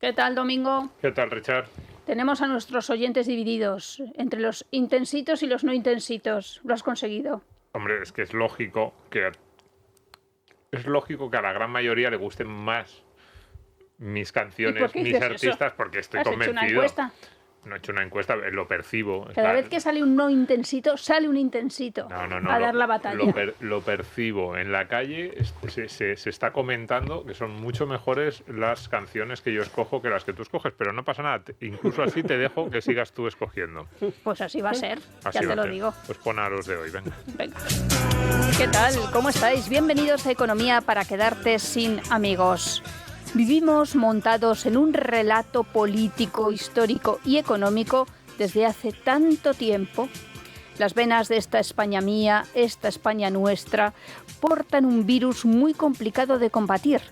¿Qué tal, Domingo? ¿Qué tal, Richard? Tenemos a nuestros oyentes divididos entre los intensitos y los no intensitos. Lo has conseguido. Hombre, es que es lógico que a la gran mayoría le gusten más mis ¿Y por canciones, qué mis dices artistas, eso? porque estoy ¿Has hecho una convencido. encuesta? No he hecho una encuesta, lo percibo. Cada vez que sale un no intensito, sale un intensito No, a dar la batalla. lo percibo. En la calle se está comentando que son mucho mejores las canciones que yo escojo que las que tú escoges, pero no pasa nada. Incluso así te dejo que sigas tú escogiendo. Pues así va a ser, Así ya va te a lo ser. digo. Pues pon a los de hoy, venga. Venga. ¿Qué tal? ¿Cómo estáis? Bienvenidos a Economía para quedarte sin amigos. Vivimos montados en un relato político, histórico y económico desde hace tanto tiempo. Las venas de esta España mía, esta España nuestra, portan un virus muy complicado de combatir.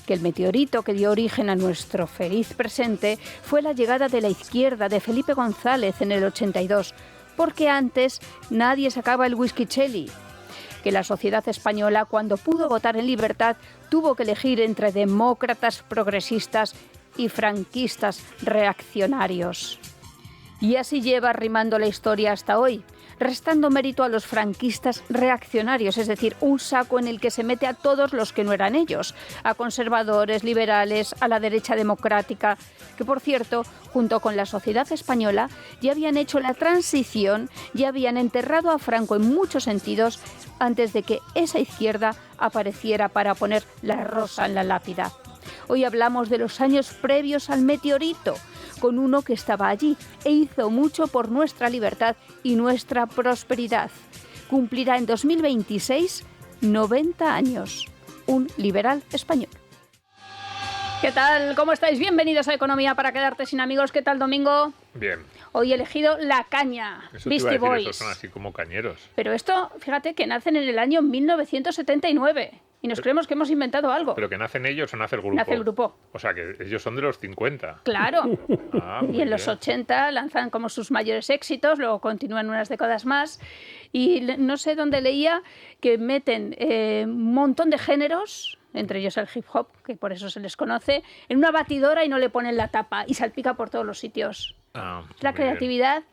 Que el meteorito que dio origen a nuestro feliz presente fue la llegada de la izquierda de Felipe González en el 82, porque antes nadie sacaba el whisky Chelly. Que la sociedad española, cuando pudo votar en libertad, tuvo que elegir entre demócratas progresistas y franquistas reaccionarios. Y así lleva rimando la historia hasta hoy, restando mérito a los franquistas reaccionarios, es decir, un saco en el que se mete a todos los que no eran ellos, a conservadores, liberales, a la derecha democrática, que por cierto, junto con la sociedad española, ya habían hecho la transición, ya habían enterrado a Franco en muchos sentidos, antes de que esa izquierda apareciera para poner la rosa en la lápida. Hoy hablamos de los años previos al meteorito, con uno que estaba allí e hizo mucho por nuestra libertad y nuestra prosperidad. Cumplirá en 2026 90 años. Un liberal español. ¿Qué tal? ¿Cómo estáis? Bienvenidos a Economía para quedarte sin amigos. ¿Qué tal, Domingo? Bien. Hoy he elegido La Caña, Eso te Beastie iba a decir, Boys. esos son así como cañeros. Pero esto, fíjate que nacen en el año 1979 y nos creemos que hemos inventado algo. ¿Pero que nacen ellos o nace el grupo? Nace el grupo. O sea, que ellos son de los 50. Claro. Ah, muy Y en los bien. 80 lanzan como sus mayores éxitos, luego continúan unas décadas más. Y no sé dónde leía que meten un montón de géneros, entre ellos el hip hop, que por eso se les conoce, en una batidora y no le ponen la tapa y salpica por todos los sitios. Ah, La muy bien. creatividad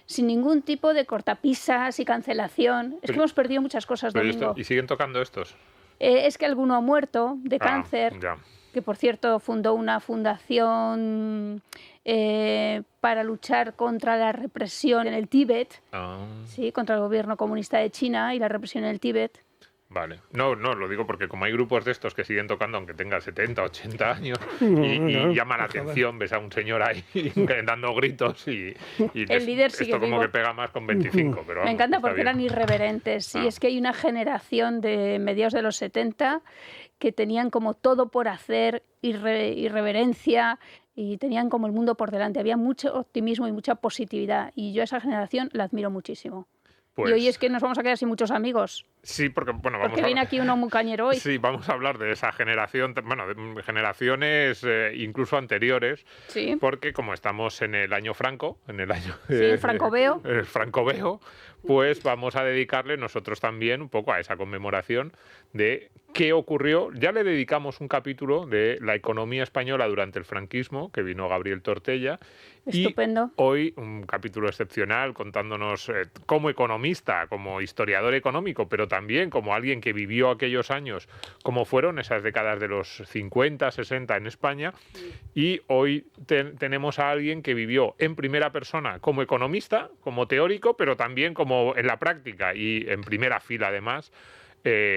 sin ningún tipo de cortapisas y cancelación. Es que Pero- hemos perdido muchas cosas, Pero Domingo. ¿y siguen tocando estos? Es que alguno ha muerto de cáncer, Ya. que por cierto fundó una fundación para luchar contra la represión en el Tíbet, Ah, sí, contra el gobierno comunista de China y la represión en el Tíbet. vale. No, lo digo porque como hay grupos de estos que siguen tocando aunque tenga 70, 80 años No, y llama la joder. atención, ves a un señor ahí dando gritos y El líder sigue esto como vivo. que pega más con 25, pero Me vamos, encanta está porque bien. eran irreverentes. Sí, Ah. es que hay una generación de mediados de los 70 que tenían como todo por hacer, irreverencia, y tenían como el mundo por delante. Había mucho optimismo y mucha positividad. Y yo a esa generación la admiro muchísimo. Pues, Y hoy es que nos vamos a quedar sin muchos amigos. sí, porque bueno, vamos Porque a viene aquí uno muy cañero hoy. Sí, vamos a hablar de esa generación, bueno, de generaciones incluso anteriores, Sí. porque como estamos en el año Franco, en el año Sí, Francoveo. Francoveo, pues vamos a dedicarle nosotros también un poco a esa conmemoración de qué ocurrió. Ya le dedicamos un capítulo de la economía española durante el franquismo, que vino Gabriel Tortella. Estupendo. Y hoy un capítulo excepcional contándonos como economista, como historiador económico, pero también como alguien que vivió aquellos años, cómo fueron esas décadas de los 50, 60 en España. Y hoy tenemos a alguien que vivió en primera persona como economista, como teórico, pero también como en la práctica y en primera fila además,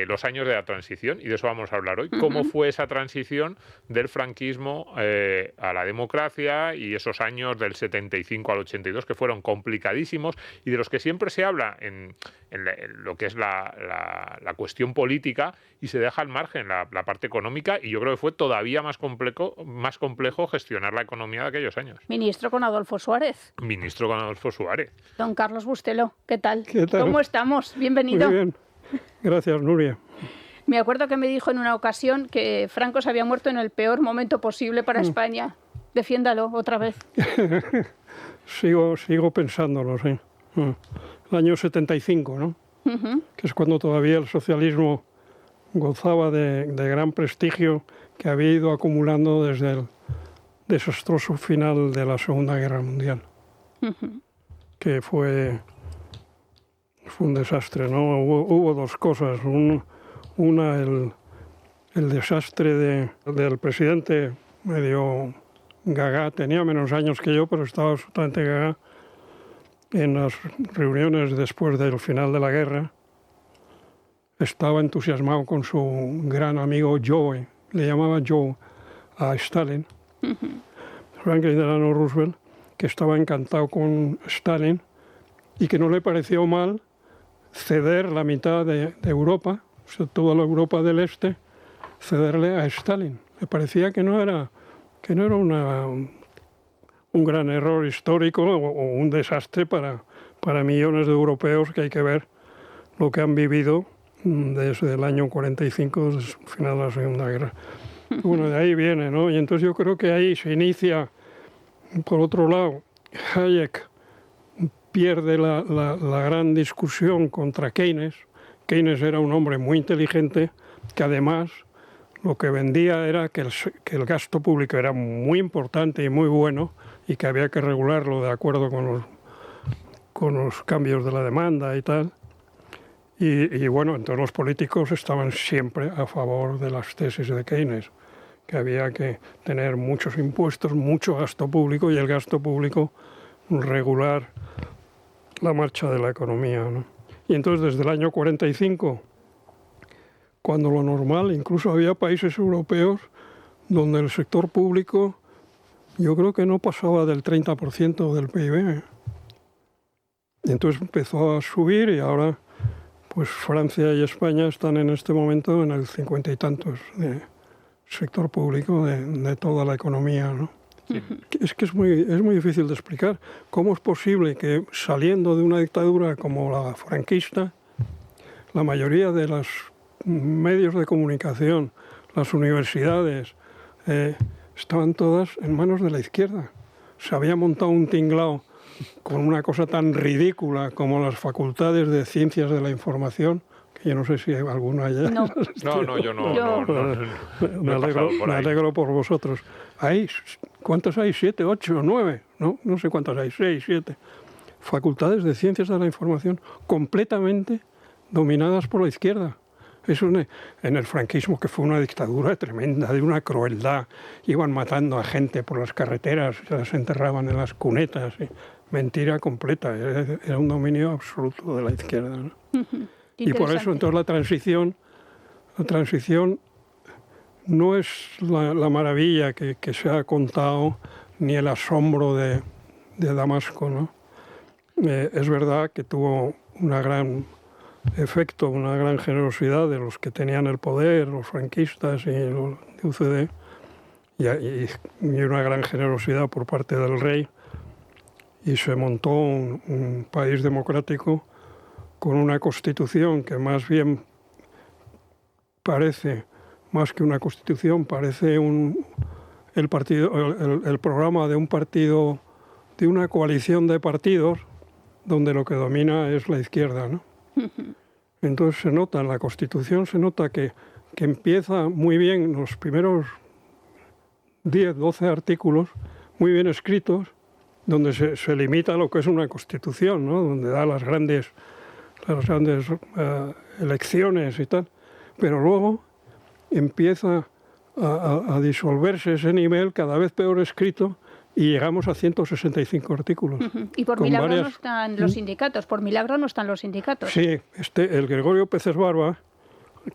los años de la transición, y de eso vamos a hablar hoy. ¿Cómo fue esa transición del franquismo a la democracia y esos años del 75 al 82 que fueron complicadísimos y de los que siempre se habla en lo que es la cuestión política y se deja al margen la parte económica, y yo creo que fue todavía más complejo gestionar la economía de aquellos años. Ministro con Adolfo Suárez. Ministro con Adolfo Suárez. Don Carlos Bustelo, ¿qué tal? ¿Qué tal? ¿Cómo estamos? Bienvenido. Muy bien. Gracias, Nuria. Me acuerdo que me dijo en una ocasión que Franco se había muerto en el peor momento posible para España. Defiéndalo otra vez. Sigo pensándolo, sí. El año 75, ¿no? Que es cuando todavía el socialismo gozaba de gran prestigio que había ido acumulando desde desastroso final de la Segunda Guerra Mundial, que fue un desastre, ¿no? Hubo dos cosas. Una, el desastre del presidente medio gaga, tenía menos años que yo, pero estaba absolutamente gaga en las reuniones después del final de la guerra. Estaba entusiasmado con su gran amigo Joe, le llamaba Joe a Stalin, Franklin Delano Roosevelt, que estaba encantado con Stalin y que no le pareció mal ceder la mitad de Europa, o sea, toda la Europa del Este, cederle a Stalin. Le parecía que no era un gran error histórico o un desastre para millones de europeos, que hay que ver lo que han vivido desde el año 45, desde el final de la Segunda Guerra. Bueno, de ahí viene, ¿no? Y entonces yo creo que ahí se inicia, por otro lado, Hayek pierde la gran discusión contra Keynes. Keynes era un hombre muy inteligente que además lo que vendía era que el gasto público era muy importante y muy bueno y que había que regularlo de acuerdo con los cambios de la demanda y tal. Y bueno, entonces los políticos estaban siempre a favor de las tesis de Keynes, que había que tener muchos impuestos, mucho gasto público y el gasto público regular la marcha de la economía, ¿no? Y entonces desde el año 45, cuando lo normal, incluso había países europeos donde el sector público yo creo que no pasaba del 30% del PIB. Y entonces empezó a subir y ahora pues Francia y España están en este momento en el 50 y tantos de sector público de toda la economía, ¿no? Sí. Es que es muy difícil de explicar cómo es posible que saliendo de una dictadura como la franquista, la mayoría de los medios de comunicación, las universidades, estaban todas en manos de la izquierda. Se había montado un tinglao con una cosa tan ridícula como las facultades de ciencias de la información, que yo no sé si alguno haya... No, yo no. Me alegro por vosotros. ¿Cuántas hay? ¿7, 8, 9? No sé cuántas hay, 6, 7. Facultades de ciencias de la información completamente dominadas por la izquierda. Eso en el franquismo, que fue una dictadura tremenda, de una crueldad. Iban matando a gente por las carreteras, se las enterraban en las cunetas. Mentira completa, era un dominio absoluto de la izquierda, ¿no? Y por eso entonces la transición no es la maravilla que se ha contado, ni el asombro de Damasco, ¿no? Es verdad que tuvo una gran efecto, una gran generosidad de los que tenían el poder, los franquistas y los de UCD, y una gran generosidad por parte del rey, y se montó un país democrático con una constitución que más bien parece, más que una constitución, parece el programa de un partido, de una coalición de partidos donde lo que domina es la izquierda, ¿no? Entonces se nota en la Constitución, se nota que empieza muy bien los primeros 10, 12 artículos, muy bien escritos, donde se limita a lo que es una Constitución, ¿no? Donde da las grandes elecciones y tal, pero luego empieza a disolverse ese nivel cada vez peor escrito y llegamos a 165 artículos. Y por milagro no están los sindicatos, Sí, el Gregorio Peces Barba,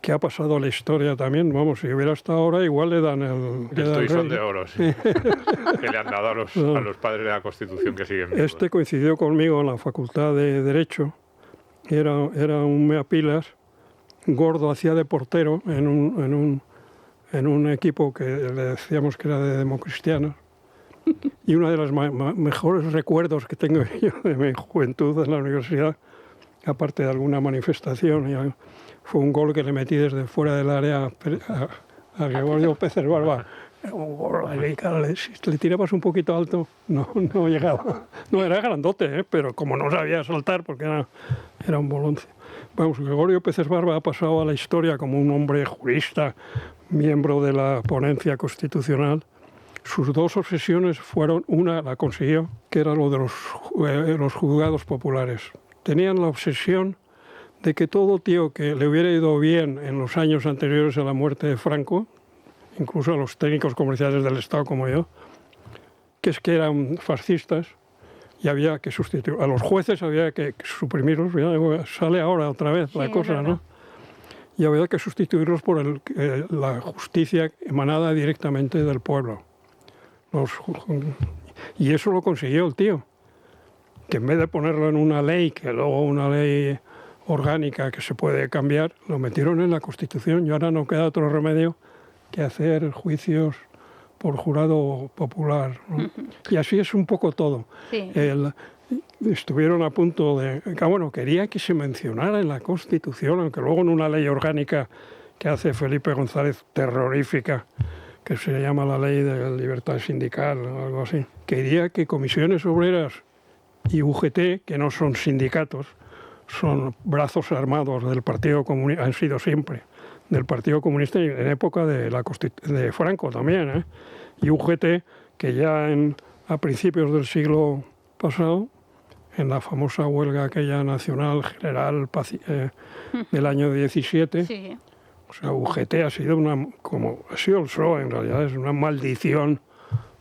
que ha pasado a la historia también, vamos, si hubiera estado ahora igual le dan el Estoy de oro, sí. Que le han dado a los padres de la Constitución que siguen vivos. Coincidió conmigo en la Facultad de Derecho, era un meapilas, gordo, hacía de portero en un equipo que le decíamos que era de democristianos. Y uno de los mejores recuerdos que tengo yo de mi juventud en la universidad, aparte de alguna manifestación, fue un gol que le metí desde fuera del área a Gregorio Peces Barba. Un gol, si le tirabas un poquito alto, no llegaba. No, era grandote, pero como no sabía saltar, porque era un boloncio. Vamos, Gregorio Peces Barba ha pasado a la historia como un hombre jurista, miembro de la ponencia constitucional, sus dos obsesiones fueron, una la consiguió, que era lo de los juzgados populares. Tenían la obsesión de que todo tío que le hubiera ido bien en los años anteriores a la muerte de Franco, incluso a los técnicos comerciales del Estado como yo, que es que eran fascistas, y había que sustituir. A los jueces había que suprimirlos. Sale ahora otra vez la cosa, ¿no? Y había que sustituirlos por la justicia emanada directamente del pueblo. Y eso lo consiguió el tío. Que en vez de ponerlo en una ley, que luego una ley orgánica que se puede cambiar, lo metieron en la Constitución y ahora no queda otro remedio que hacer juicios por jurado popular, ¿no? Y así es un poco todo. Sí. Estuvieron a punto de... Bueno, quería que se mencionara en la Constitución, aunque luego en una ley orgánica que hace Felipe González, terrorífica, que se llama la Ley de Libertad Sindical o algo así, quería que comisiones obreras y UGT, que no son sindicatos, son brazos armados del Partido Comunista, han sido siempre del Partido Comunista y en época de Franco también, ¿eh? Y UGT, que ya a principios del siglo pasado, en la famosa huelga aquella nacional general del año 17, sí. O sea, UGT ha sido ha sido el PSOE en realidad, es una maldición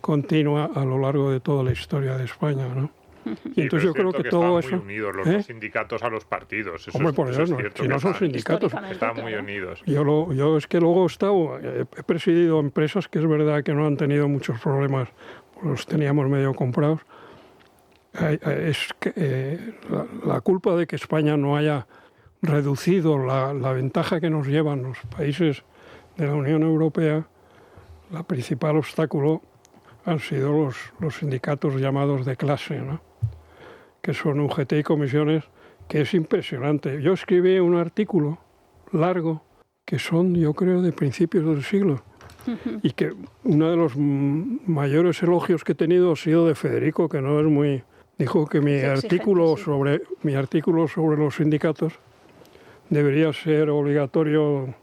continua a lo largo de toda la historia de España, ¿no? Y entonces yo creo que todo eso... Están muy unidos los dos sindicatos a los partidos. Hombre, por eso, si no son sindicatos. Están muy unidos. Yo es que luego he presidido empresas que es verdad que no han tenido muchos problemas, los teníamos medio comprados. Es que la culpa de que España no haya reducido la ventaja que nos llevan los países de la Unión Europea, el principal obstáculo han sido los sindicatos llamados de clase, ¿no? Que son UGT y comisiones, que es impresionante. Yo escribí un artículo largo, que son, yo creo, de principios del siglo, y que uno de los mayores elogios que he tenido ha sido de Federico, que no es muy... Dijo que mi artículo sobre los sindicatos debería ser obligatorio,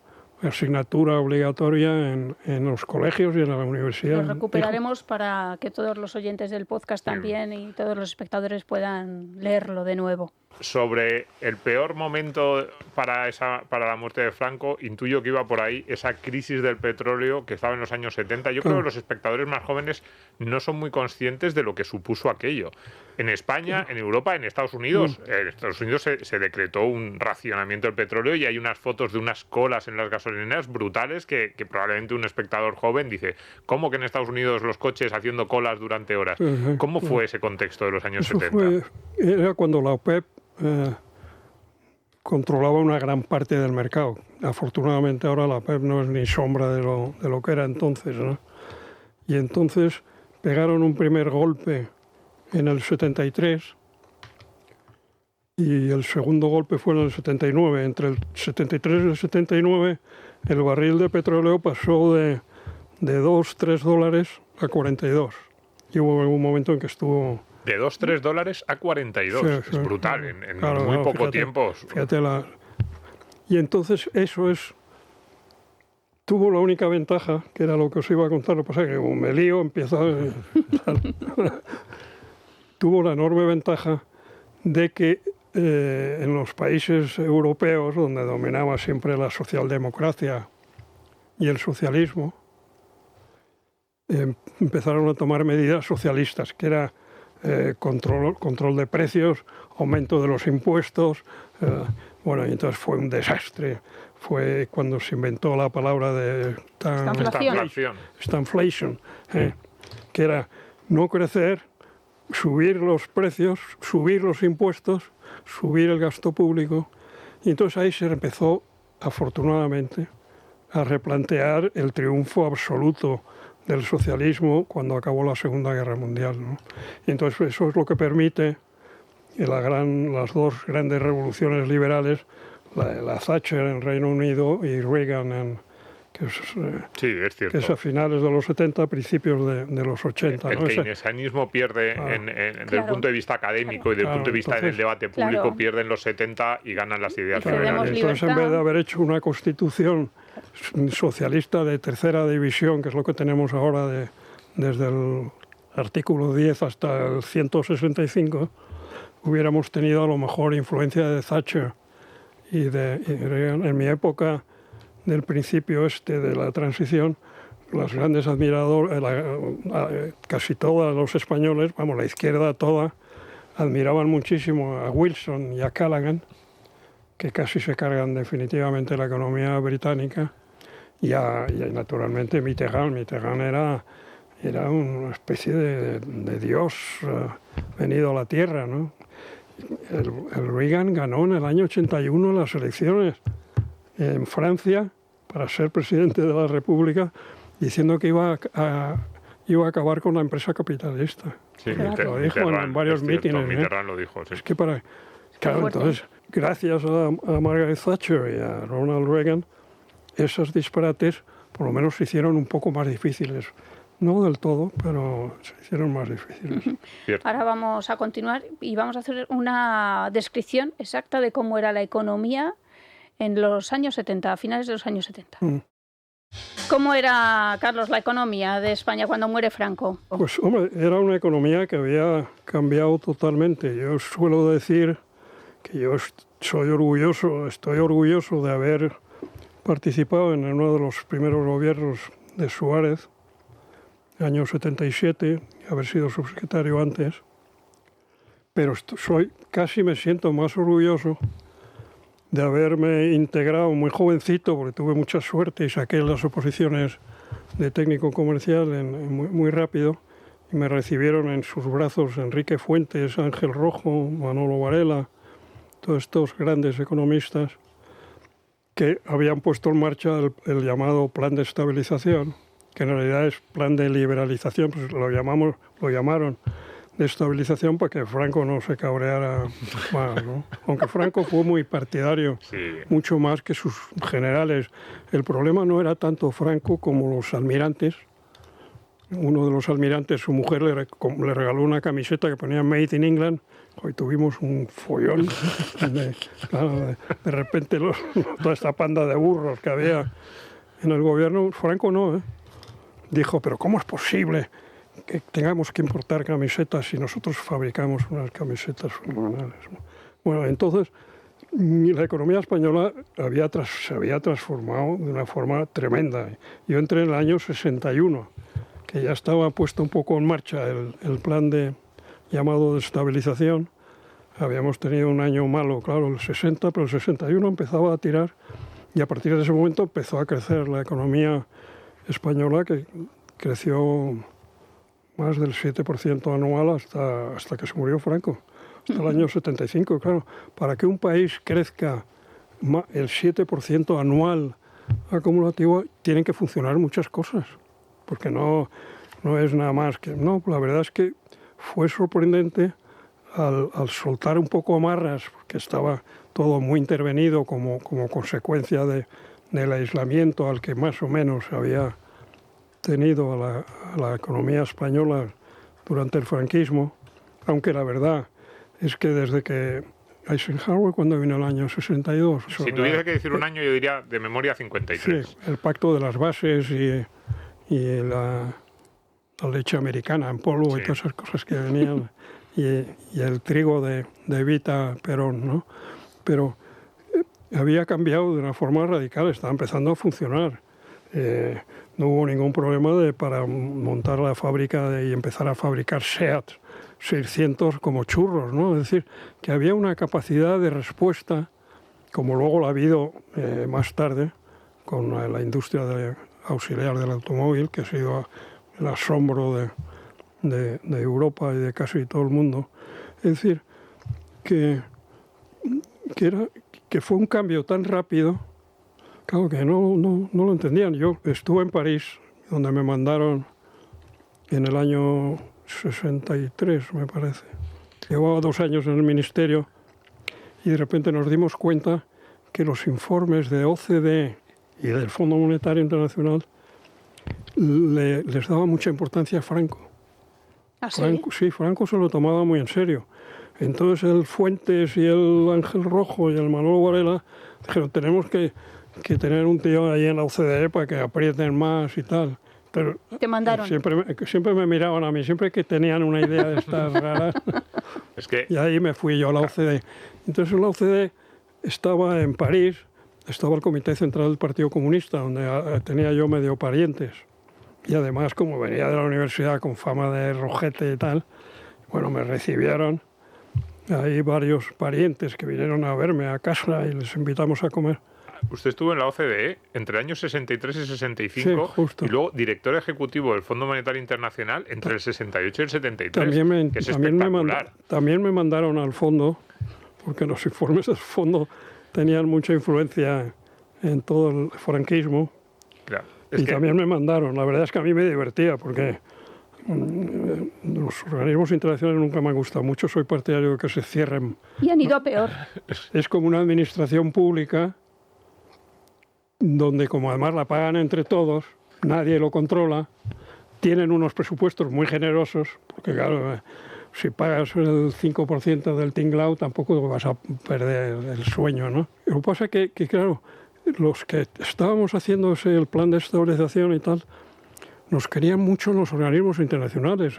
asignatura obligatoria en los colegios y en la universidad. Lo recuperaremos para que todos los oyentes del podcast también y todos los espectadores puedan leerlo de nuevo. Sobre el peor momento para la muerte de Franco, intuyo que iba por ahí esa crisis del petróleo que estaba en los años 70. Yo creo que los espectadores más jóvenes no son muy conscientes de lo que supuso aquello. En España, en Europa, en Estados Unidos, se decretó un racionamiento del petróleo y hay unas fotos de unas colas en las gasolineras brutales que probablemente un espectador joven dice, ¿cómo que en Estados Unidos los coches haciendo colas durante horas? ¿Cómo fue ese contexto de los años 70? Era cuando la OPEP controlaba una gran parte del mercado. Afortunadamente ahora la OPEP no es ni sombra de lo que era entonces, ¿no? Y entonces pegaron un primer golpe en el 73 y el segundo golpe fue en el 79. Entre el 73 y el 79 el barril de petróleo pasó de $2-3 a 42. Y hubo un momento en que estuvo... De $2-3 a 42. Sí, es brutal, en claro, muy poco tiempo. Fíjate y entonces eso tuvo la única ventaja, que era lo que os iba a contar, lo que pasa es que como me lío, tuvo la enorme ventaja de que en los países europeos, donde dominaba siempre la socialdemocracia y el socialismo, empezaron a tomar medidas socialistas, que era control de precios, aumento de los impuestos, y entonces fue un desastre. Fue cuando se inventó la palabra de stagflation, que era no crecer, subir los precios, subir los impuestos, subir el gasto público. Y entonces ahí se empezó, afortunadamente, a replantear el triunfo absoluto del socialismo cuando acabó la Segunda Guerra Mundial, ¿no? Y entonces eso es lo que permite las dos grandes revoluciones liberales, la Thatcher en Reino Unido y Reagan que es a finales de los 70, principios de los 80. El keynesianismo pierde desde el punto de vista académico y desde el punto de vista en el debate público, pierde en los 70 y ganan las ideas liberales. Entonces, en vez de haber hecho una constitución socialista de tercera división, que es lo que tenemos ahora de desde el artículo 10 hasta el 165, hubiéramos tenido a lo mejor influencia de Thatcher y de Reagan. En mi época del principio de la transición, los grandes admiradores, casi todos los españoles, vamos, la izquierda toda, admiraban muchísimo a Wilson y a Callaghan, que casi se cargan definitivamente la economía británica, y naturalmente Mitterrand. Mitterrand era una especie de dios venido a la tierra, ¿no? El Reagan ganó en el año 81 las elecciones en Francia para ser presidente de la República, diciendo que iba a acabar con la empresa capitalista. Sí, lo dijo en varios mítines. Mitterrand lo dijo, sí. Es que claro, entonces, gracias a Margaret Thatcher y a Ronald Reagan, esos disparates por lo menos se hicieron un poco más difíciles. No del todo, pero se hicieron más difíciles. Ahora vamos a continuar y vamos a hacer una descripción exacta de cómo era la economía en los años 70, a finales de los años 70. ¿Cómo era, Carlos, la economía de España cuando muere Franco? Pues, hombre, era una economía que había cambiado totalmente. Yo suelo decir que yo estoy orgulloso de haber participado en uno de los primeros gobiernos de Suárez, año 77, haber sido subsecretario antes, pero casi me siento más orgulloso de haberme integrado muy jovencito, porque tuve mucha suerte y saqué las oposiciones de técnico comercial muy rápido, y me recibieron en sus brazos Enrique Fuentes, Ángel Rojo, Manolo Varela, todos estos grandes economistas que habían puesto en marcha el llamado plan de estabilización, que en realidad es plan de liberalización, pues lo llamaron de estabilización para que Franco no se cabreara más, ¿no? Aunque Franco fue muy partidario, sí, mucho más que sus generales. El problema no era tanto Franco como los almirantes. Uno de los almirantes, su mujer le regaló una camiseta que ponía Made in England. Hoy tuvimos un follón. De repente toda esta panda de burros que había en el gobierno. Franco no, ¿eh? Dijo, pero ¿cómo es posible que tengamos que importar camisetas si nosotros fabricamos unas camisetas fenomenales? Bueno, entonces la economía española se había transformado de una forma tremenda. Yo entré en el año 61, que ya estaba puesto un poco en marcha el plan llamado de estabilización. Habíamos tenido un año malo, claro, el 60, pero el 61 empezaba a tirar, y a partir de ese momento empezó a crecer la economía española, que creció más del 7% anual hasta que se murió Franco, hasta el año 75. Claro, para que un país crezca el 7% anual acumulativo, tienen que funcionar muchas cosas, porque no es nada más que... No, la verdad es que fue sorprendente al soltar un poco amarras, porque estaba todo muy intervenido como consecuencia del aislamiento al que más o menos había tenido a la economía española durante el franquismo, aunque la verdad es que desde que Eisenhower, cuando vino el año 62... Si tuviera que decir un año, yo diría de memoria 53. Sí, el pacto de las bases y la leche americana en polvo, sí, y todas esas cosas que venían, y el trigo de Evita Perón, ¿no? Pero había cambiado de una forma radical, estaba empezando a funcionar. No hubo ningún problema para montar la fábrica y empezar a fabricar SEAT 600 como churros, ¿no? Es decir, que había una capacidad de respuesta, como luego la ha habido más tarde, con la industria auxiliar del automóvil, que ha sido el asombro de Europa y de casi todo el mundo. Es decir, que fue un cambio tan rápido, claro, que no lo entendían. Yo estuve en París, donde me mandaron en el año 63, me parece. Llevaba 2 años en el ministerio y de repente nos dimos cuenta que los informes de OCDE y del Fondo Monetario Internacional les daba mucha importancia a Franco. ¿Ah, sí? Franco se lo tomaba muy en serio. Entonces el Fuentes y el Ángel Rojo y el Manolo Varela dijeron, tenemos que tener un tío ahí en la OCDE para que aprieten más y tal. Pero Te mandaron. siempre me miraban a mí, siempre que tenían una idea de estas raras. Es que Y ahí me fui yo a la OCDE. Entonces en la OCDE estaba en París, estaba el Comité Central del Partido Comunista, donde tenía yo medio parientes. Y además, como venía de la universidad con fama de rojete y tal, bueno, me recibieron. Hay varios parientes que vinieron a verme a casa y les invitamos a comer. usted estuvo en la OCDE entre el año 63 y 65 Sí, justo. y luego director ejecutivo del Fondo Monetario Internacional entre el 68 y el 73, que es también espectacular. también me mandaron al fondo, porque los informes del fondo tenían mucha influencia en todo el franquismo. Claro, Y también me mandaron. La verdad es que a mí me divertía porque los organismos internacionales nunca me han gustado mucho. Soy partidario de que se cierren. Y han ido a peor. Es como una administración pública donde, como además la pagan entre todos, nadie lo controla, tienen unos presupuestos muy generosos, porque claro, si pagas el 5% del tinglao tampoco vas a perder el sueño, ¿no? Lo que pasa es que claro, los que estábamos haciendo el plan de estabilización y tal, nos querían mucho los organismos internacionales.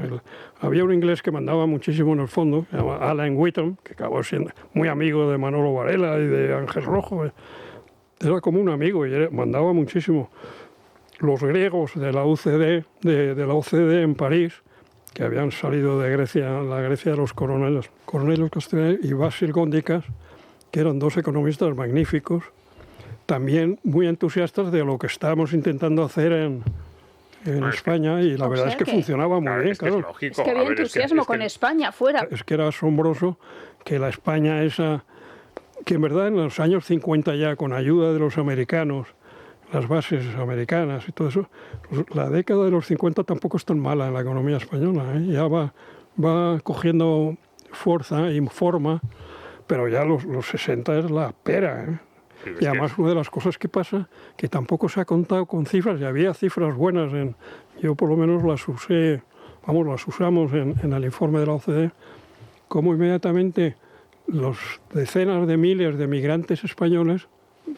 Había un inglés que mandaba muchísimo en el fondo, se llama Alan Whittam, que acabó siendo muy amigo de Manolo Varela y de Ángel Rojo. Era como un amigo y mandaba muchísimo. Los griegos de la OCDE, de la OCDE en París, que habían salido de Grecia, la Grecia de los coronelos Castellanos y Basil Gondikas, que eran dos economistas magníficos, también muy entusiastas de lo que estábamos intentando hacer en España, y la verdad es que funcionaba muy bien. Es que claro. es lógico. Es que había entusiasmo con España fuera. Es que era asombroso que la España esa, que en verdad en los años 50 ya, con ayuda de los americanos, las bases americanas y todo eso, pues la década de los 50 tampoco es tan mala en la economía española, ¿eh? Ya va cogiendo fuerza y forma, pero ya los 60 es la pera, ¿eh? Y además una de las cosas que pasa, que tampoco se ha contado con cifras, y había cifras buenas, yo por lo menos las usé, las usamos en el informe de la OCDE, como inmediatamente los decenas de miles de migrantes españoles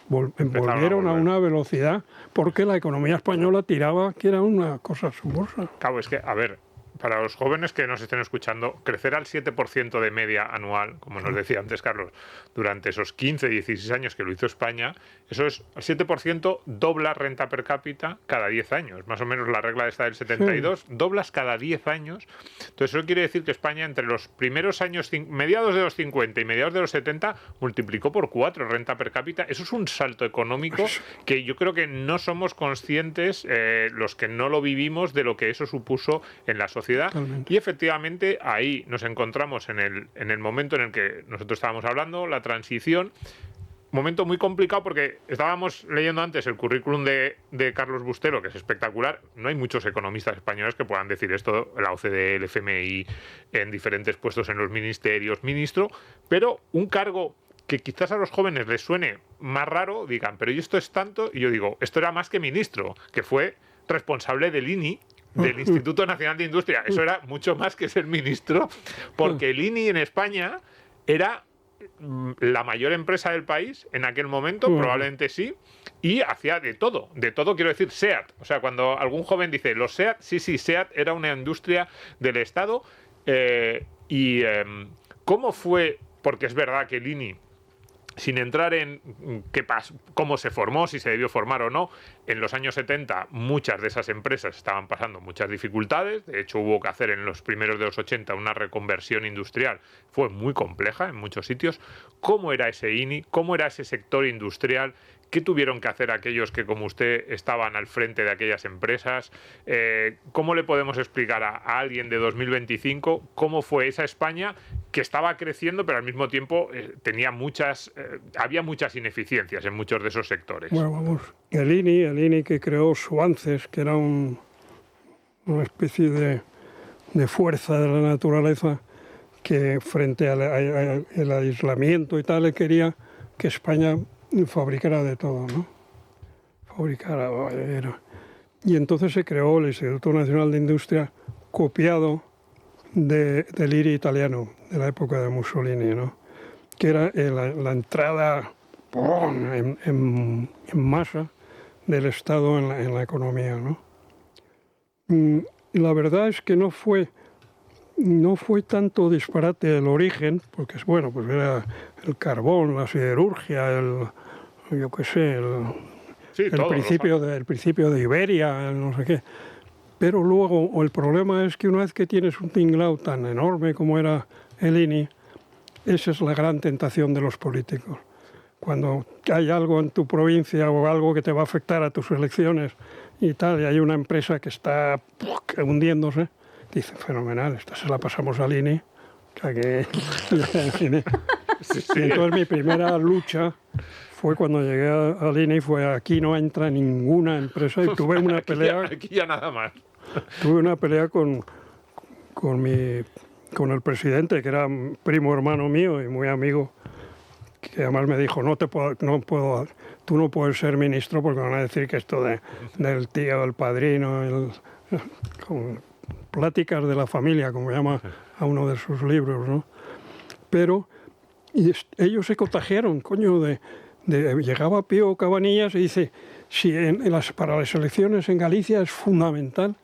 volvieron a una velocidad, porque la economía española tiraba, que era una cosa asombrosa. Claro, es que, a ver, para los jóvenes que nos estén escuchando, crecer al 7% de media anual, como nos decía antes Carlos, durante esos 15, 16 años que lo hizo España, eso es, el 7% dobla renta per cápita cada 10 años. Más o menos la regla esta del 72, sí. Doblas cada 10 años. Entonces eso quiere decir que España entre los primeros años, mediados de los 50 y mediados de los 70, multiplicó por 4 renta per cápita. Eso es un salto económico que yo creo que no somos conscientes, los que no lo vivimos, de lo que eso supuso en la sociedad. Totalmente. Y efectivamente ahí nos encontramos en el momento en el que nosotros estábamos hablando, la transición, momento muy complicado porque estábamos leyendo antes el currículum de Carlos Bustelo, que es espectacular. No hay muchos economistas españoles que puedan decir esto, la OCDE, el FMI, en diferentes puestos en los ministerios, ministro, pero un cargo que quizás a los jóvenes les suene más raro, digan, pero ¿y esto es tanto? Y yo digo, esto era más que ministro, que fue responsable del INI, del Instituto Nacional de Industria. Eso era mucho más que ser ministro, porque el INI en España era la mayor empresa del país en aquel momento, probablemente sí, y hacía de todo quiero decir SEAT. O sea, cuando algún joven dice, los SEAT, sí, SEAT era una industria del Estado. ¿Cómo fue? Porque es verdad que el INI, sin entrar en cómo se formó, si se debió formar o no, en los años 70 muchas de esas empresas estaban pasando muchas dificultades. De hecho, hubo que hacer en los primeros de los 80 una reconversión industrial. Fue muy compleja en muchos sitios. ¿Cómo era ese INI? ¿Cómo era ese sector industrial? ¿Qué tuvieron que hacer aquellos que, como usted, estaban al frente de aquellas empresas? ¿Cómo le podemos explicar a alguien de 2025 cómo fue esa España que estaba creciendo, pero al mismo tiempo había muchas ineficiencias en muchos de esos sectores? Bueno, vamos. El INI que creó Suances, que era una especie de fuerza de la naturaleza que frente al aislamiento y tal le quería que España fabricara de todo, ¿no? Y entonces se creó el Instituto Nacional de Industria, copiado del IRI italiano, de la época de Mussolini, ¿no? Que era la entrada en masa del Estado en la economía, ¿no? La verdad es que no fue tanto disparate el origen, porque bueno, pues era el carbón, la siderurgia, yo qué sé, el principio de Iberia, el no sé qué. Pero luego el problema es que una vez que tienes un tinglao tan enorme como era el INI, esa es la gran tentación de los políticos. Cuando hay algo en tu provincia o algo que te va a afectar a tus elecciones y tal, y hay una empresa que está hundiéndose, dice, fenomenal, esta se la pasamos al INI. Y entonces mi primera lucha fue cuando llegué al INI, fue aquí no entra ninguna empresa, y tuve una pelea. Aquí ya nada más. Tuve una pelea con el presidente, que era primo hermano mío y muy amigo, que además me dijo, tú no puedes ser ministro porque van a decir que esto del tío, el padrino, con pláticas de la familia, como llama a uno de sus libros, ¿no? Pero ellos se contagiaron, llegaba Pío Cabanillas y dice, para las elecciones en Galicia es fundamental